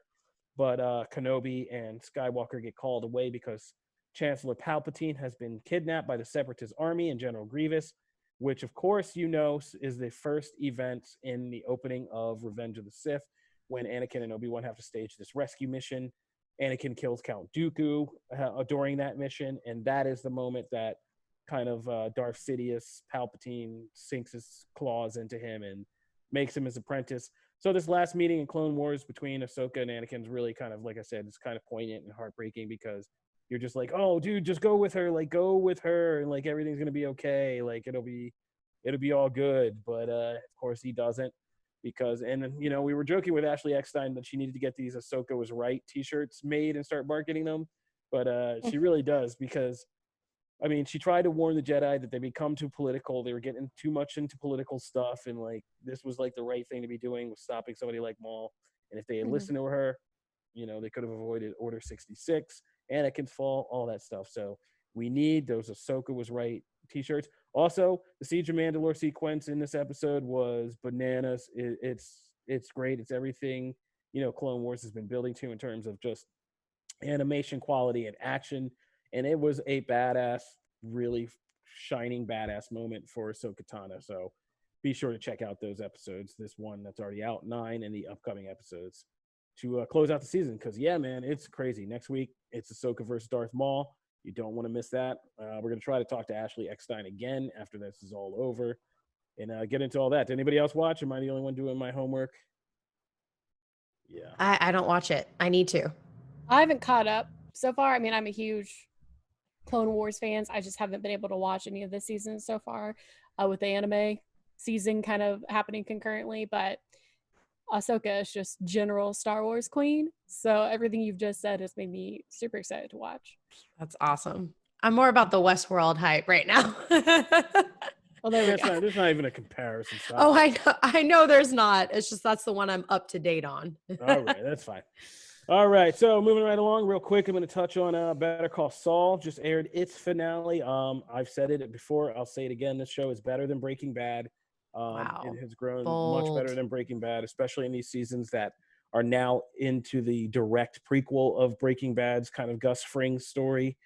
But Kenobi and Skywalker get called away because Chancellor Palpatine has been kidnapped by the Separatist army and General Grievous, which, of course, is the first event in the opening of Revenge of the Sith, when Anakin and Obi-Wan have to stage this rescue mission. Anakin kills Count Dooku during that mission, and that is the moment that kind of Darth Sidious, Palpatine, sinks his claws into him and makes him his apprentice. So this last meeting in Clone Wars between Ahsoka and Anakin is really kind of, like I said, it's kind of poignant and heartbreaking because you're just like, oh, dude, just go with her. Like, go with her, and like everything's gonna be okay. Like it'll be all good. But of course he doesn't, because we were joking with Ashley Eckstein that she needed to get these Ahsoka was right T-shirts made and start marketing them. But she really does, because I mean, she tried to warn the Jedi that they become too political. They were getting too much into political stuff, and like this was like the right thing to be doing, was stopping somebody like Maul. And if they had listened to her, they could have avoided Order 66, Anakin's fall, all that stuff. So we need those Ahsoka was right T-shirts. Also, the Siege of Mandalore sequence in this episode was bananas. It's great. It's everything Clone Wars has been building to in terms of just animation quality and action. And it was a badass, really shining badass moment for Ahsoka Tano. So be sure to check out those episodes. This one that's already out, 9, and the upcoming episodes to close out the season. Because yeah, man, it's crazy. Next week it's Ahsoka versus Darth Maul. You don't want to miss that. We're gonna try to talk to Ashley Eckstein again after this is all over, and get into all that. Did anybody else watch? Am I the only one doing my homework? Yeah, I don't watch it. I need to. I haven't caught up so far. I mean, I'm a huge Clone Wars fan. I just haven't been able to watch any of this season so far, with the anime season kind of happening concurrently. But Ahsoka is just general Star Wars queen. So everything you've just said has made me super excited to watch. That's awesome. I'm more about the Westworld hype right now. Well, there's not even a comparison. Oh, I know there's not. It's just that's the one I'm up to date on. All right, that's fine. All right, so moving right along real quick, I'm going to touch on Better Call Saul. Just aired its finale. I've said it before. I'll say it again. This show is better than Breaking Bad. Wow. It has grown Bold. much better than Breaking Bad, especially in these seasons that are now into the direct prequel of Breaking Bad's kind of Gus Fring story.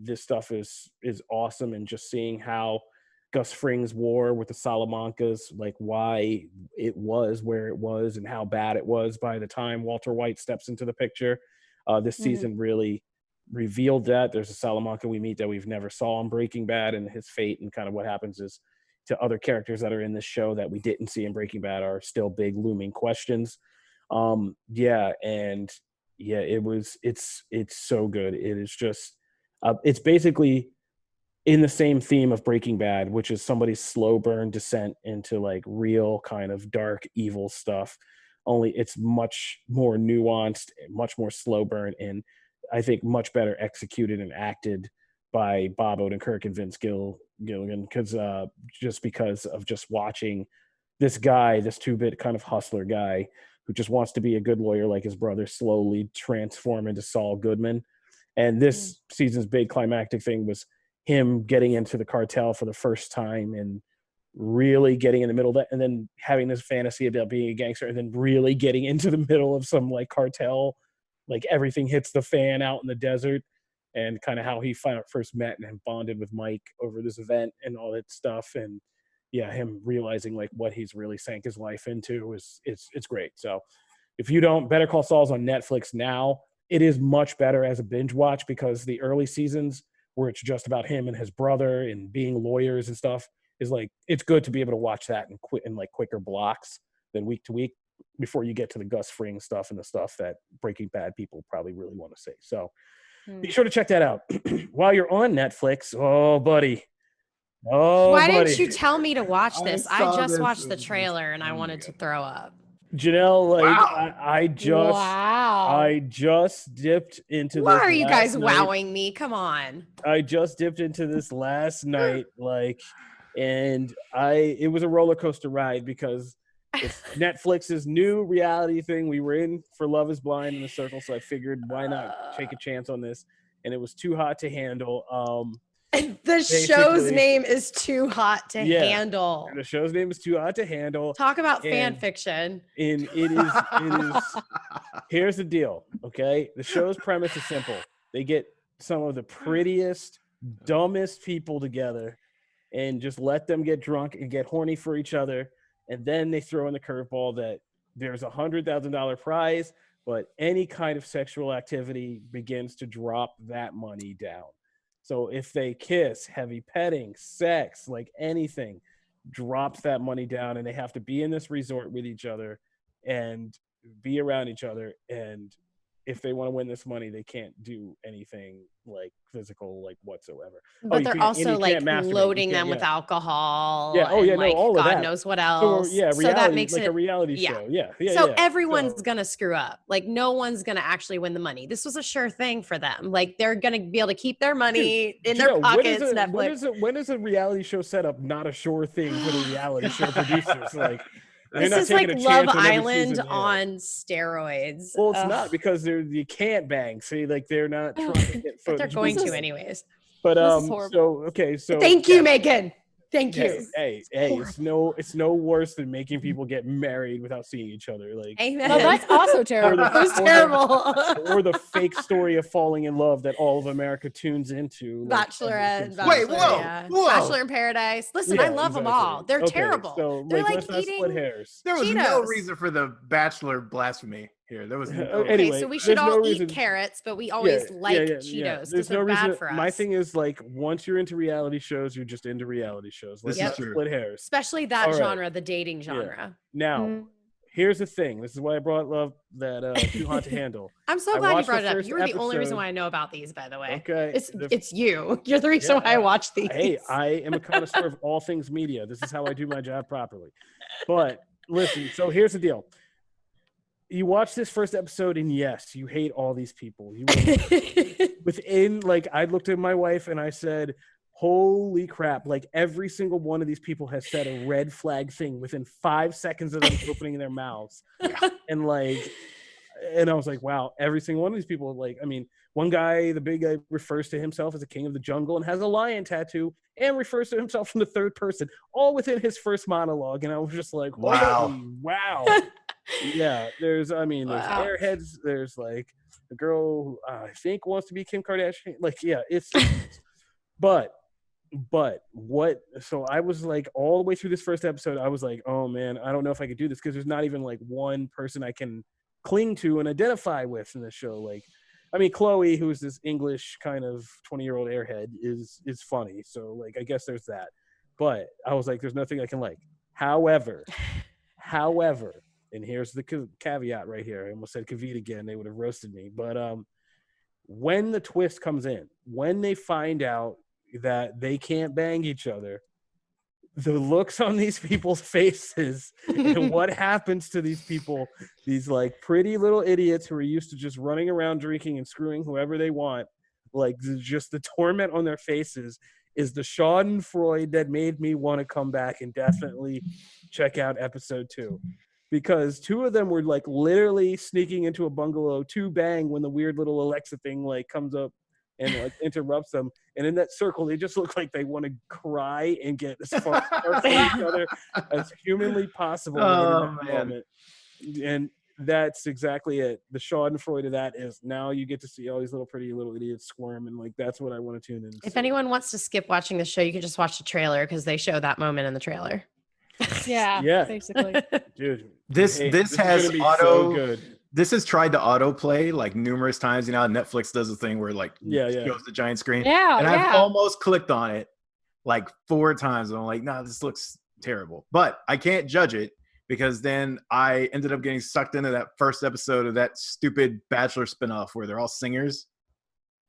This stuff is awesome, and just seeing how Gus Fring's war with the Salamancas, like why it was where it was and how bad it was by the time Walter White steps into the picture. This season really revealed that. There's a Salamanca we meet that we've never saw in Breaking Bad, and his fate and kind of what happens is to other characters that are in this show that we didn't see in Breaking Bad are still big looming questions. It's so good. It is just, it's basically in the same theme of Breaking Bad, which is somebody's slow burn descent into like real kind of dark, evil stuff. Only it's much more nuanced, much more slow burn, and I think much better executed and acted by Bob Odenkirk and Vince Gilligan, because just watching this guy, this 2-bit kind of hustler guy who just wants to be a good lawyer like his brother, slowly transform into Saul Goodman. And this season's big climactic thing was him getting into the cartel for the first time and really getting in the middle of that, and then having this fantasy about being a gangster, and then really getting into the middle of some like cartel, like everything hits the fan out in the desert, and kind of how he first met and bonded with Mike over this event and all that stuff. And yeah, him realizing like what he's really sank his life into it's great. So if you don't, Better Call Saul's on Netflix now. It is much better as a binge watch, because the early seasons where it's just about him and his brother and being lawyers and stuff is like, it's good to be able to watch that in like quicker blocks than week to week before you get to the Gus Fring stuff and the stuff that Breaking Bad people probably really want to see. So be sure to check that out. While you're on Netflix, why didn't you tell me to watch this? I just watched the trailer and I wanted to throw up. Janelle, like wow. I just dipped into Why this. Why are you guys wowing me? Come on. I just dipped into this last night, and it was a roller coaster ride, because it's Netflix's new reality thing. We were in for Love is Blind in the Circle, so I figured why not take a chance on this, and it was too hot to handle. The show's name is Too Hot to Handle. The show's name is Too Hot to Handle. Talk about fan fiction. And it is. Here's the deal, okay? The show's premise is simple. They get some of the prettiest, dumbest people together and just let them get drunk and get horny for each other. And then they throw in the curveball that there's $100,000 prize, but any kind of sexual activity begins to drop that money down. So if they kiss, heavy petting, sex, like anything, drops that money down, and they have to be in this resort with each other and be around each other. And if they want to win this money, they can't do anything like physical, like whatsoever. But they're also like loading them with alcohol. Yeah. Oh yeah. No, all of that. God knows what else. So, reality, so that makes like it a reality show. Yeah. So everyone's gonna screw up. Like no one's gonna actually win the money. This was a sure thing for them. Like they're gonna be able to keep their money in their pockets. When is a reality show setup not a sure thing for the reality show producers? Like. This is like Love Island on steroids. Well, it's not, because you can't bang. See, like they're not trying to get but they're going to anyways. But so thank you, Megan. Thank you. Hey, it's no worse than making people get married without seeing each other. Like, amen. No, that's also terrible. That's terrible. Or the fake story of falling in love that all of America tunes into. Like, Bachelorette, Wait, whoa, yeah. whoa. Bachelor in Paradise. Listen, I love them all. They're terrible. So They're like, like let's not split eating hairs. There was Cheetos. no reason for the Bachelor blasphemy here. There was no Anyway, so we should there's all no eat reason- carrots, but we always like Cheetos because There's no they're reason. bad for us. My thing is like, once you're into reality shows, you're just into reality shows. Let's This is not true. split hairs. Especially that All right. genre, the dating genre. Now, here's the thing. This is why I brought love that Too Hot to Handle. I'm so I glad you watched brought the it up. first You were the only reason episode. why I know about these, by the way. Okay. It's you. You're the reason why I watch these. Hey, I am a connoisseur of all things media. This is how I do my job properly. But listen, so here's the deal. You watch this first episode, and yes, you hate all these people. You within, like, I looked at my wife and I said, holy crap, like every single one of these people has said a red flag thing within 5 seconds of them opening their mouths. And I was like, wow, every single one of these people, like, I mean, one guy, the big guy, refers to himself as a king of the jungle and has a lion tattoo and refers to himself in the third person, all within his first monologue. And I was just like, wow. Yeah, there's airheads, there's like a girl who I think wants to be Kim Kardashian. Like, yeah, it's but what, so I was like, all the way through this first episode, I was like, oh man, I don't know if I could do this, because there's not even like one person I can cling to and identify with in the show. Like, I mean, Chloe, who's this English kind of 20-year-old airhead, is funny, so like I guess there's that. But I was like, there's nothing I can like. However, and here's the caveat right here. I almost said Kavit again. They would have roasted me. But when the twist comes in, when they find out that they can't bang each other, the looks on these people's faces and what happens to these people, these like pretty little idiots who are used to just running around drinking and screwing whoever they want, like just the torment on their faces is the schadenfreude that made me want to come back and definitely check out episode 2. Because 2 of them were like literally sneaking into a bungalow to bang when the weird little Alexa thing like comes up and like interrupts them. And in that circle, they just look like they want to cry and get as far apart from each other as humanly possible in that moment. And that's exactly it. The schadenfreude of that is now you get to see all these little pretty little idiots squirm, and like that's what I want to tune in. If anyone wants to skip watching the show, you can just watch the trailer because they show that moment in the trailer. Yeah, basically. Dude, this has this has tried to autoplay like numerous times. You know, Netflix does a thing where like shows the giant screen. And I've almost clicked on it like 4 times. And I'm like, no, this looks terrible. But I can't judge it because then I ended up getting sucked into that first episode of that stupid Bachelor spinoff where they're all singers.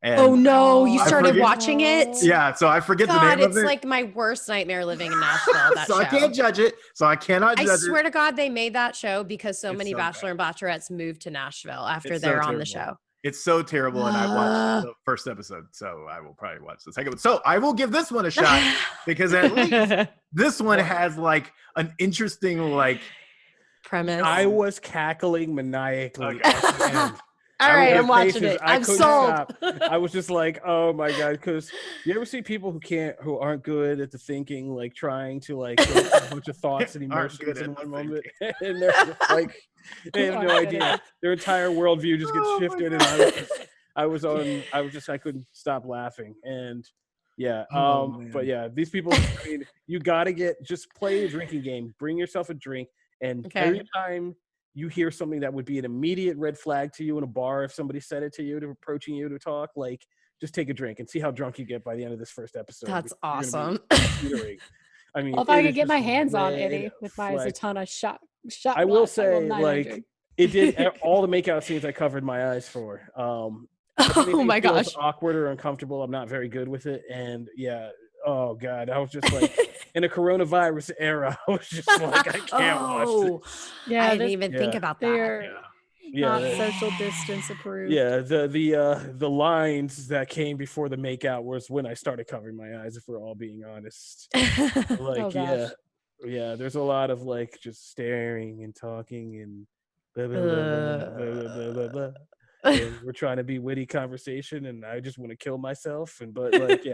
And oh no, you started watching it? Yeah, so I forget the name of it. It's like my worst nightmare living in Nashville. That so show. I can't judge it. So I cannot judge it. I swear to God, they made that show because so many Bachelor and Bachelorettes moved to Nashville after they're on the show. It's so terrible, and I watched the first episode, so I will probably watch the second one. So I will give this one a shot because at least this one has like an interesting like premise. I was cackling maniacally. All right, I'm watching it. I'm sold. I was just like, oh my God. Because you ever see people who aren't good at the thinking, like trying to like go a bunch of thoughts and emotions in one moment. And they're just like, they have no idea. Their entire worldview just gets shifted. And I couldn't stop laughing. And yeah. But yeah, these people, I mean, you got to just play a drinking game. Bring yourself a drink. And every time you hear something that would be an immediate red flag to you in a bar, if somebody said it to you, approaching you to talk, like, just take a drink and see how drunk you get by the end of this first episode. That's awesome. I mean, if I could get my hands on Eddie with my Zatanna shot. I will say, like, it did all the makeout scenes I covered my eyes for. Oh my gosh. Awkward or uncomfortable. I'm not very good with it. And yeah, oh God, I was just like, in a coronavirus era, I was just like, I can't watch this. Yeah, I didn't even think about that. Not social distance approved. Yeah, the lines that came before the makeout was when I started covering my eyes, if we're all being honest. Like, yeah, there's a lot of like just staring and talking and blah, blah, blah, blah, blah, blah, blah. And we're trying to be witty conversation, and I just want to kill myself. But like,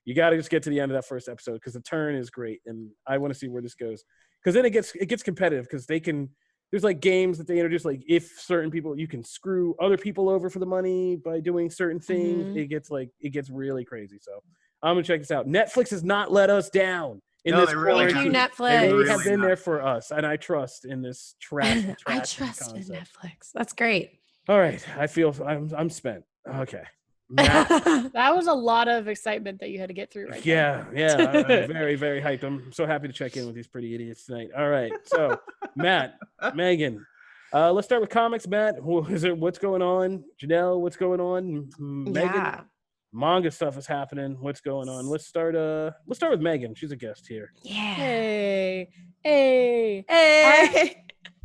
you got to just get to the end of that first episode because the turn is great, and I want to see where this goes. Because then it gets competitive because there's like games that they introduce, like if certain people, you can screw other people over for the money by doing certain things. It gets really crazy. So I'm gonna check this out. Netflix has not let us down in this quarantine. Thank you, Netflix. They have been there for us, and I trust in this trash. I trust in Netflix. That's great. All right, I feel I'm spent. Okay. Matt. That was a lot of excitement that you had to get through right yeah I'm very, very hyped. I'm so happy to check in with these pretty idiots tonight. All right, so Matt, Megan, let's start with comics. Matt, what's going on? Janelle, what's going on? Megan, manga stuff is happening. What's going on? Let's start with Megan. She's a guest here. Hey.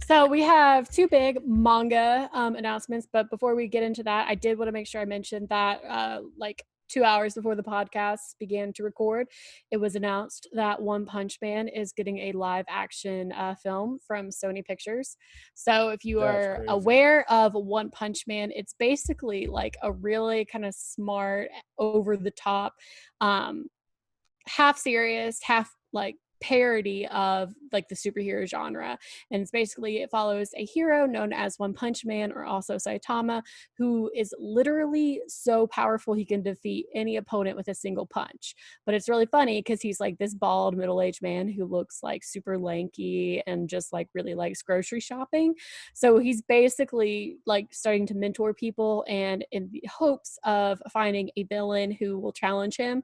So we have two big manga announcements, but before we get into that, I did want to make sure I mentioned that like 2 hours before the podcast began to record, it was announced that One Punch Man is getting a live action film from Sony Pictures. So if you are aware of One Punch Man, it's basically like a really kind of smart, over the top, half serious, half like parody of like the superhero genre. And it's basically, it follows a hero known as One Punch Man, or also Saitama, who is literally so powerful he can defeat any opponent with a single punch. But it's really funny because he's like this bald middle-aged man who looks like super lanky and just like really likes grocery shopping. So he's basically like starting to mentor people, and in the hopes of finding a villain who will challenge him.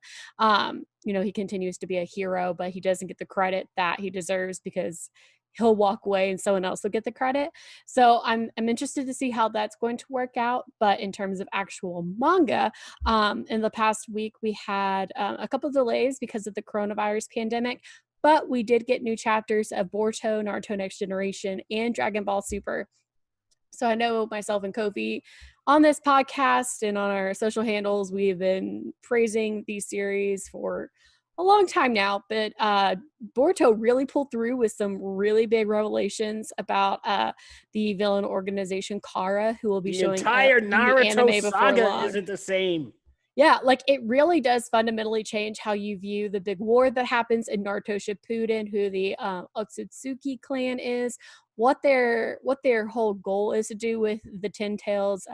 You know, he continues to be a hero, but he doesn't get the credit that he deserves because he'll walk away and someone else will get the credit. So I'm interested to see how that's going to work out. But in terms of actual manga, in the past week, we had a couple of delays because of the coronavirus pandemic, but we did get new chapters of Boruto, Naruto Next Generation, and Dragon Ball Super. So I know myself and Kofi on this podcast and on our social handles, we've been praising these series for a long time now, but Boruto really pulled through with some really big revelations about the villain organization Kara, who will be showing the entire Naruto saga long. Isn't the same. Yeah, like it really does fundamentally change how you view the big war that happens in Naruto Shippuden, who the Otsutsuki clan is, what their whole goal is to do with the Ten Tails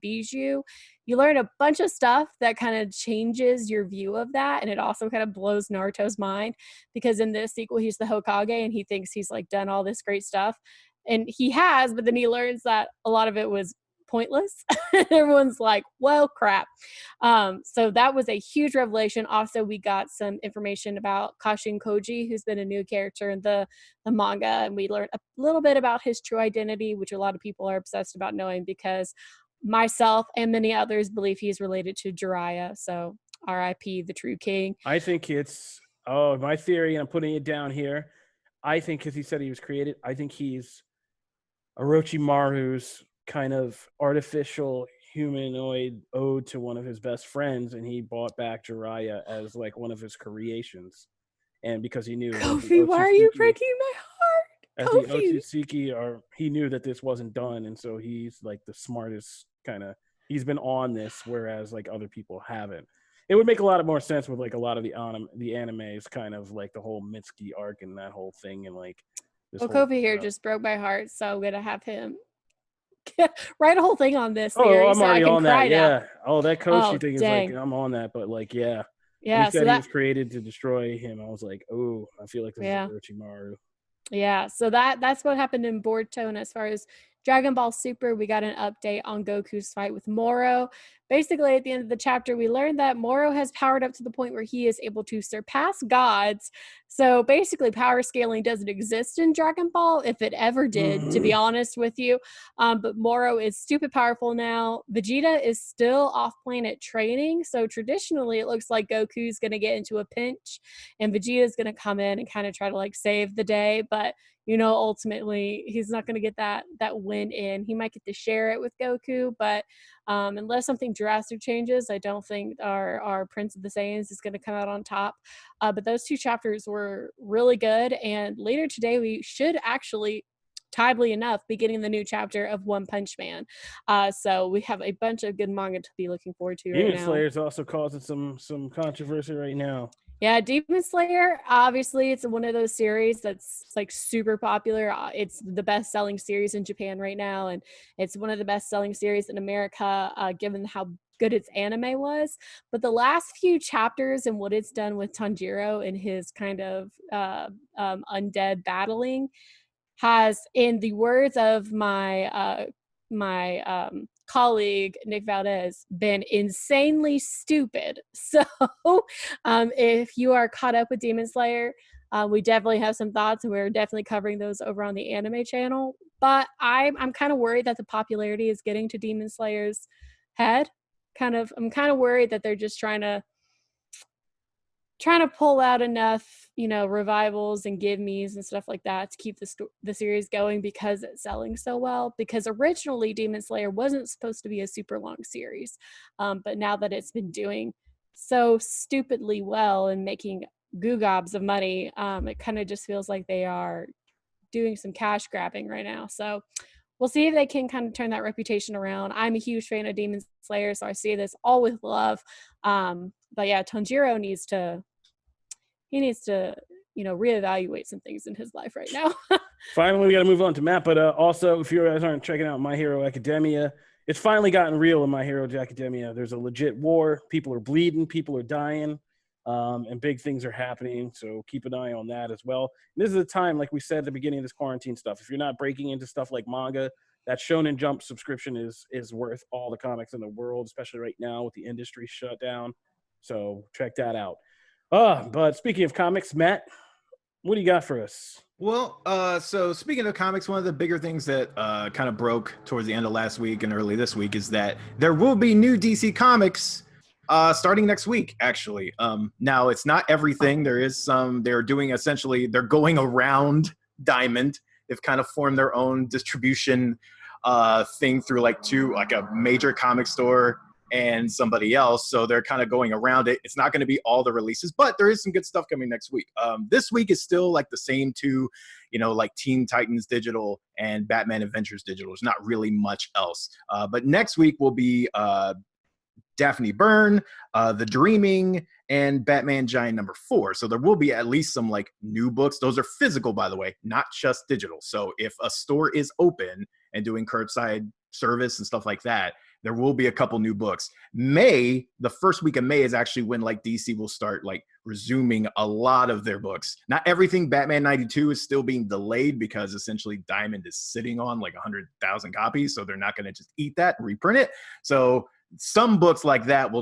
Bijou. You learn a bunch of stuff that kind of changes your view of that, and it also kind of blows Naruto's mind, because in this sequel he's the Hokage and he thinks he's like done all this great stuff, and he has, but then he learns that a lot of it was pointless. Everyone's like, well, crap. So that was a huge revelation. Also, we got some information about Kosh and Koji, who's been a new character in the manga, and we learned a little bit about his true identity, which a lot of people are obsessed about knowing, because myself and many others believe he's related to Jiraiya. So R.I.P. the true king. I think it's my theory, and I'm putting it down here. I think, because he said he was created, I think he's Orochimaru's kind of artificial humanoid ode to one of his best friends, and he bought back Jiraiya as like one of his creations. And because he knew, Kofi, why are you breaking my heart? As Kofi. The Otsutsuki he knew that this wasn't done, and so he's like the smartest kind of. He's been on this, whereas like other people haven't. It would make a lot of more sense with like a lot of the animes, kind of like the whole Mitsuki arc and that whole thing, and like. Kofi here just broke my heart, so I'm gonna have him write a whole thing on this. I'm already on that. Yeah. That Koshi thing is like, I'm on that, but like, yeah. Yeah. He said he was created to destroy him. I was like, oh, I feel like this is Orochimaru. Yeah. So that's what happened in Boruto. And as far as Dragon Ball Super, we got an update on Goku's fight with Moro. Basically, at the end of the chapter, we learned that Moro has powered up to the point where he is able to surpass gods. So basically, power scaling doesn't exist in Dragon Ball, if it ever did, to be honest with you. But Moro is stupid powerful now. Vegeta is still off-planet training. So traditionally, it looks like Goku's going to get into a pinch, and Vegeta's going to come in and kind of try to like save the day. But you know, ultimately, he's not going to get that win in. He might get to share it with Goku, but unless something drastic changes, I don't think our Prince of the Saiyans is going to come out on top. But those two chapters were really good. And later today, we should actually timely enough, beginning the new chapter of One Punch Man. So we have a bunch of good manga to be looking forward to right now. Demon Slayer is also causing some controversy right now. Yeah, Demon Slayer, obviously, it's one of those series that's like super popular. It's the best-selling series in Japan right now, and it's one of the best-selling series in America, given how good its anime was. But the last few chapters and what it's done with Tanjiro and his kind of undead battling has, in the words of my colleague Nick Valdez, been insanely stupid. So if you are caught up with Demon Slayer, we definitely have some thoughts, and we're definitely covering those over on the anime channel. But I'm kind of worried that the popularity is getting to Demon Slayer's head. I'm kind of worried that they're just trying to pull out enough, revivals and give me's and stuff like that to keep the series going because it's selling so well. Because originally Demon Slayer wasn't supposed to be a super long series, but now that it's been doing so stupidly well and making goo gobs of money, it kind of just feels like they are doing some cash grabbing right now. So we'll see if they can kind of turn that reputation around. I'm a huge fan of Demon Slayer, so I see this all with love. But yeah, Tanjiro needs to reevaluate some things in his life right now. Finally, we got to move on to Matt. But also, if you guys aren't checking out My Hero Academia, it's finally gotten real in My Hero Academia. There's a legit war. People are bleeding. People are dying. And big things are happening. So keep an eye on that as well. And this is a time, like we said at the beginning of this quarantine stuff, if you're not breaking into stuff like manga, that Shonen Jump subscription is worth all the comics in the world, especially right now with the industry shut down. So check that out. But speaking of comics, Matt, what do you got for us? Well, so speaking of comics, one of the bigger things that kind of broke towards the end of last week and early this week is that there will be new DC comics starting next week, actually. Now, it's not everything. There is some, they're going around Diamond. They've kind of formed their own distribution thing through a major comic store and somebody else. So they're kind of going around it. It's not going to be all the releases, but there is some good stuff coming next week. This week is still like the same two, like Teen Titans Digital and Batman Adventures Digital. There's not really much else. But next week will be Daphne Byrne, The Dreaming, and Batman Giant #4. So there will be at least some new books. Those are physical, by the way, not just digital. So if a store is open and doing curbside service and stuff like that, there will be a couple new books. The first week of May is actually when DC will start resuming a lot of their books. Not everything Batman 92 is still being delayed because essentially Diamond is sitting on 100,000 copies. So they're not going to just eat that and reprint it. So some books like that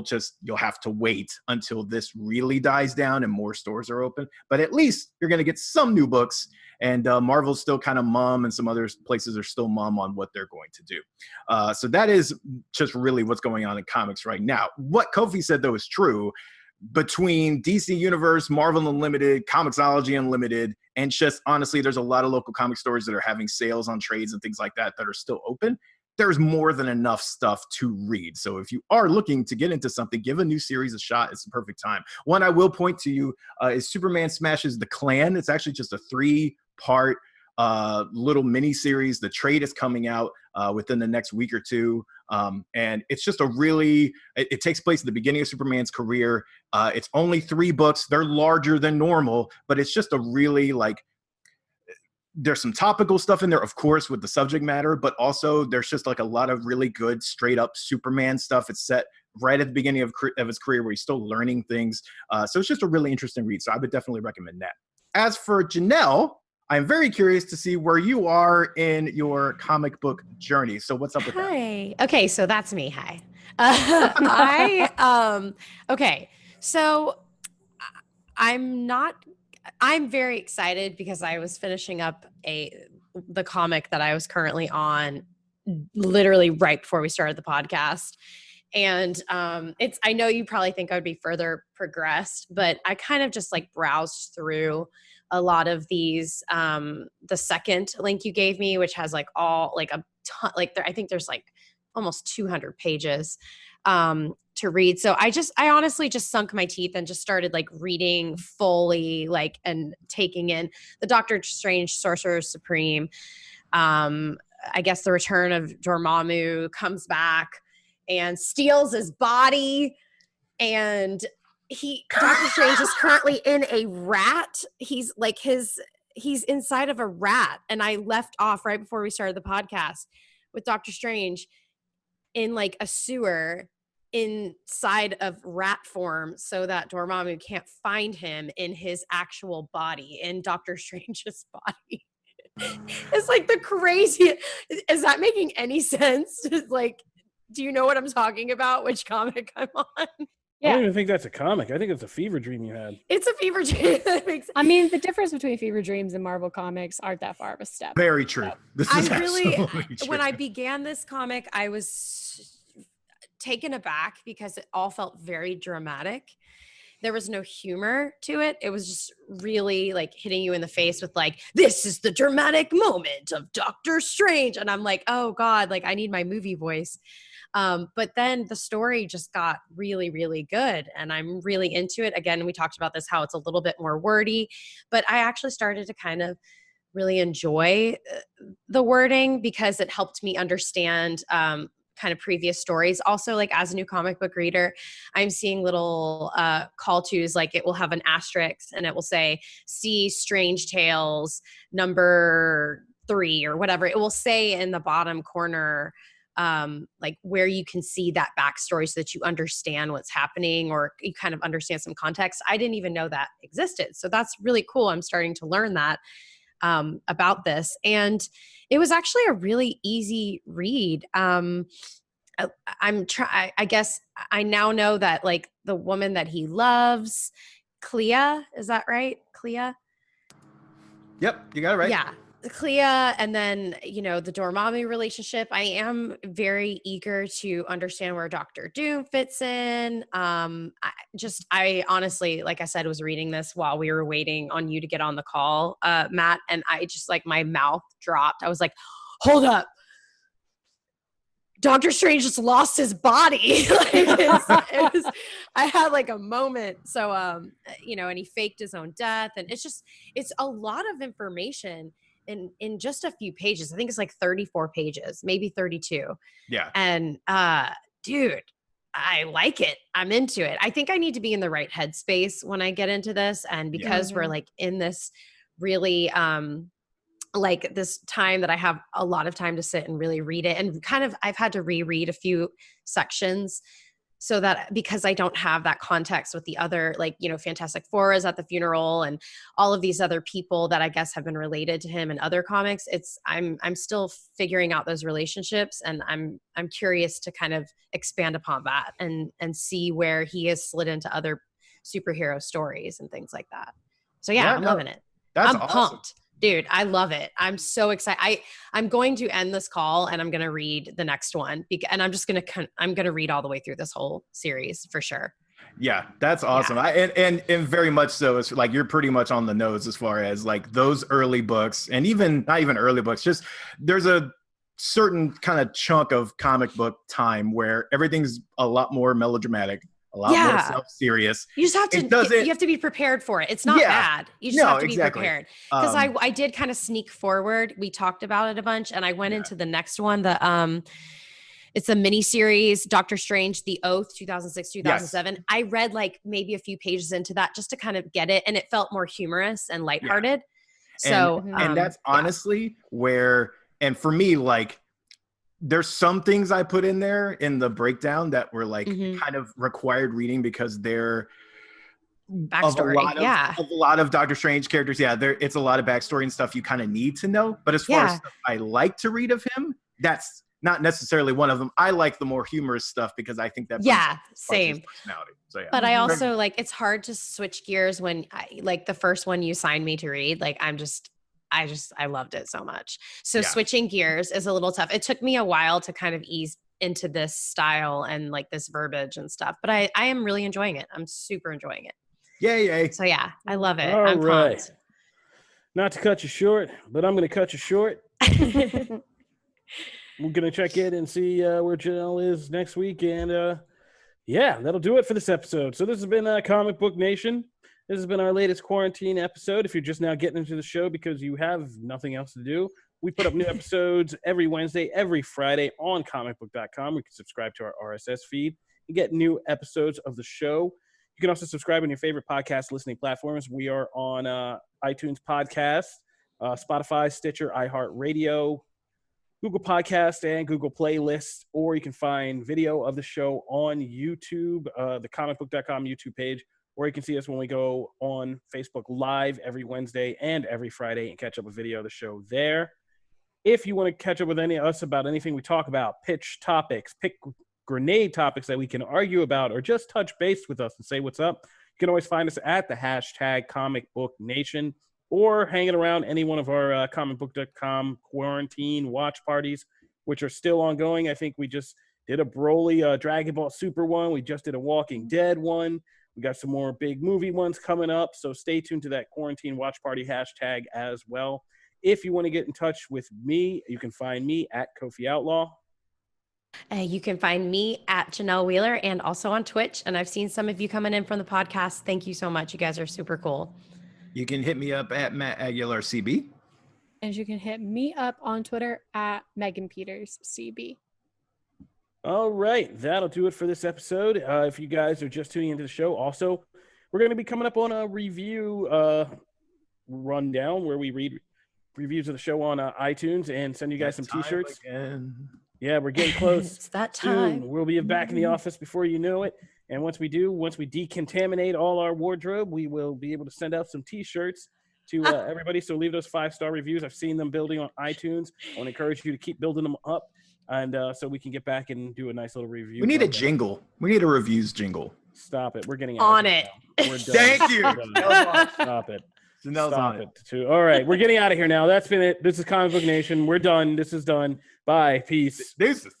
you'll have to wait until this really dies down and more stores are open. But at least you're going to get some new books. And Marvel's still kind of mum, and some other places are still mum on what they're going to do. So that is just really what's going on in comics right now. What Kofi said, though, is true. Between DC Universe, Marvel Unlimited, Comixology Unlimited, and just honestly, there's a lot of local comic stores that are having sales on trades and things like that are still open. There's more than enough stuff to read. So if you are looking to get into something, give a new series a shot. It's the perfect time. One I will point to you is Superman Smashes the Klan. It's actually just a 3-part little mini series. The trade is coming out within the next week or two. And it's just it takes place at the beginning of Superman's career. It's only 3 books. They're larger than normal, but it's just a really there's some topical stuff in there, of course, with the subject matter, but also there's just a lot of really good straight up Superman stuff. It's set right at the beginning of his career where he's still learning things. So it's just a really interesting read. So I would definitely recommend that. As for Janelle, I'm very curious to see where you are in your comic book journey. So what's up with that? Hi. Okay, so that's me. Hi. Okay. So I'm very excited because I was finishing up the comic that I was currently on literally right before we started the podcast. And I know you probably think I would be further progressed, but I kind of just browsed through a lot of these, the second link you gave me, which has a ton, I think there's almost 200 pages to read. So I honestly just sunk my teeth and just started reading fully, and taking in the Doctor Strange Sorcerer Supreme. I guess the return of Dormammu comes back and steals his body, and Doctor Strange is currently in a rat. He's inside of a rat, and I left off right before we started the podcast with Doctor Strange in like a sewer inside of rat form so that Dormammu can't find him in his actual body, in Doctor Strange's body. It's like the craziest. Is that making any sense? Like, do you know what I'm talking about? Which comic I'm on? Yeah. I don't even think that's a comic. I think it's a fever dream you had. It's a fever dream. I mean, the difference between fever dreams and Marvel comics aren't that far of a step. Very true. This is absolutely true. When I began this comic, I was taken aback because it all felt very dramatic. There was no humor to it. It was just really like hitting you in the face with like, this is the dramatic moment of Doctor Strange. And I'm like, oh God, like I need my movie voice. But then the story just got really, really good. And I'm really into it. Again, we talked about this, how it's a little bit more wordy, but I actually started to kind of really enjoy the wording because it helped me understand kind of previous stories. Also, like as a new comic book reader, I'm seeing little call tos, like it will have an asterisk and it will say, see Strange Tales number 3 or whatever. It will say in the bottom corner, like where you can see that backstory so that you understand what's happening or you kind of understand some context. I didn't even know that existed. So that's really cool. I'm starting to learn that about this. And it was actually a really easy read. I guess I now know that like the woman that he loves, Clea, is that right? Clea? Yep, you got it right. Yeah. Clea, and then, you know, the Dormammu relationship. I am very eager to understand where Doctor Doom fits in. I honestly, like I said, was reading this while we were waiting on you to get on the call, Matt, and I just like my mouth dropped. I was like, hold up. Doctor Strange just lost his body. I had like a moment. So, you know, and he faked his own death, and it's a lot of information in just a few pages. I think it's like 34 pages, maybe 32. Yeah. And dude, I like it. I'm into it. I think I need to be in the right headspace when I get into this. And because we're like in this really like this time that I have a lot of time to sit and really read it, and kind of I've had to reread a few sections so that because I don't have that context with the other, like, you know, Fantastic Four is at the funeral and all of these other people that I guess have been related to him in other comics. I'm still figuring out those relationships, and I'm curious to kind of expand upon that and see where he has slid into other superhero stories and things like that. So I'm loving it. I'm awesome. Pumped. Dude, I love it. I'm so excited. I'm going to end this call and I'm going to read the next one and I'm going to read all the way through this whole series for sure. Yeah, that's awesome. Yeah. And very much so. It's like you're pretty much on the nose as far as like those early books, and even not even early books. Just there's a certain kind of chunk of comic book time where everything's a lot more melodramatic, a lot more self-serious. You just have to. You have to be prepared for it. It's not bad. You just have to be prepared. Because I did kind of sneak forward. We talked about it a bunch, and I went into the next one. It's a mini series, Doctor Strange: The Oath, 2006-2007. Yes. I read like maybe a few pages into that just to kind of get it, and it felt more humorous and lighthearted. Yeah. So, and that's honestly where, and for me, like, there's some things I put in there in the breakdown that were like kind of required reading because they're backstory. Of a lot of Doctor Strange characters. Yeah, it's a lot of backstory and stuff you kind of need to know. But as far as stuff I like to read of him, that's not necessarily one of them. I like the more humorous stuff because I think that same personality. So But I also like, it's hard to switch gears when like the first one you signed me to read, like I loved it so much. So switching gears is a little tough. It took me a while to kind of ease into this style and like this verbiage and stuff, but I am really enjoying it. I'm super enjoying it. Yay. So I love it. All I'm right. pumped. Not to cut you short, but I'm going to cut you short. We're going to check in and see where Janelle is next week. And that'll do it for this episode. So this has been Comic Book Nation. This has been our latest quarantine episode. If you're just now getting into the show because you have nothing else to do, We put up new episodes every Wednesday, every Friday on Comicbook.com. You can subscribe to our RSS feed and get new episodes of the show. You can also subscribe on your favorite podcast listening platforms. We are on iTunes Podcast, Spotify, Stitcher, iHeartRadio, Google Podcast, and Google Playlists. Or you can find video of the show on YouTube, the Comicbook.com YouTube page, or you can see us when we go on Facebook Live every Wednesday and every Friday and catch up with video of the show there. If you want to catch up with any of us about anything we talk about, pitch topics, pick grenade topics that we can argue about, or just touch base with us and say what's up, you can always find us at the hashtag ComicBookNation, or hanging around any one of our Comicbook.com quarantine watch parties, which are still ongoing. I think we just did a Broly Dragon Ball Super one. We just did a Walking Dead one. We got some more big movie ones coming up, so stay tuned to that quarantine watch party hashtag as well. If you want to get in touch with me, you can find me at Kofi Outlaw. You can find me at Janelle Wheeler and also on Twitch. And I've seen some of you coming in from the podcast. Thank you so much. You guys are super cool. You can hit me up at Matt Aguilar CB. And you can hit me up on Twitter at Megan Peters CB. All right, that'll do it for this episode. If you guys are just tuning into the show, also, we're going to be coming up on a review rundown where we read reviews of the show on iTunes and send you guys some t-shirts. Yeah, we're getting close. It's that time. Soon. We'll be back in the office before you know it. And once we decontaminate all our wardrobe, we will be able to send out some t-shirts to everybody. So leave those 5-star reviews. I've seen them building on iTunes. I want to encourage you to keep building them up. And so we can get back and do a nice little review. We need a jingle. We need a reviews jingle. Stop it. We're getting on it. We're done. Thank you. Stop it. Stop it. All right. We're getting out of here now. That's been it. This is Comic Book Nation. We're done. This is done. Bye. Peace. Deuces.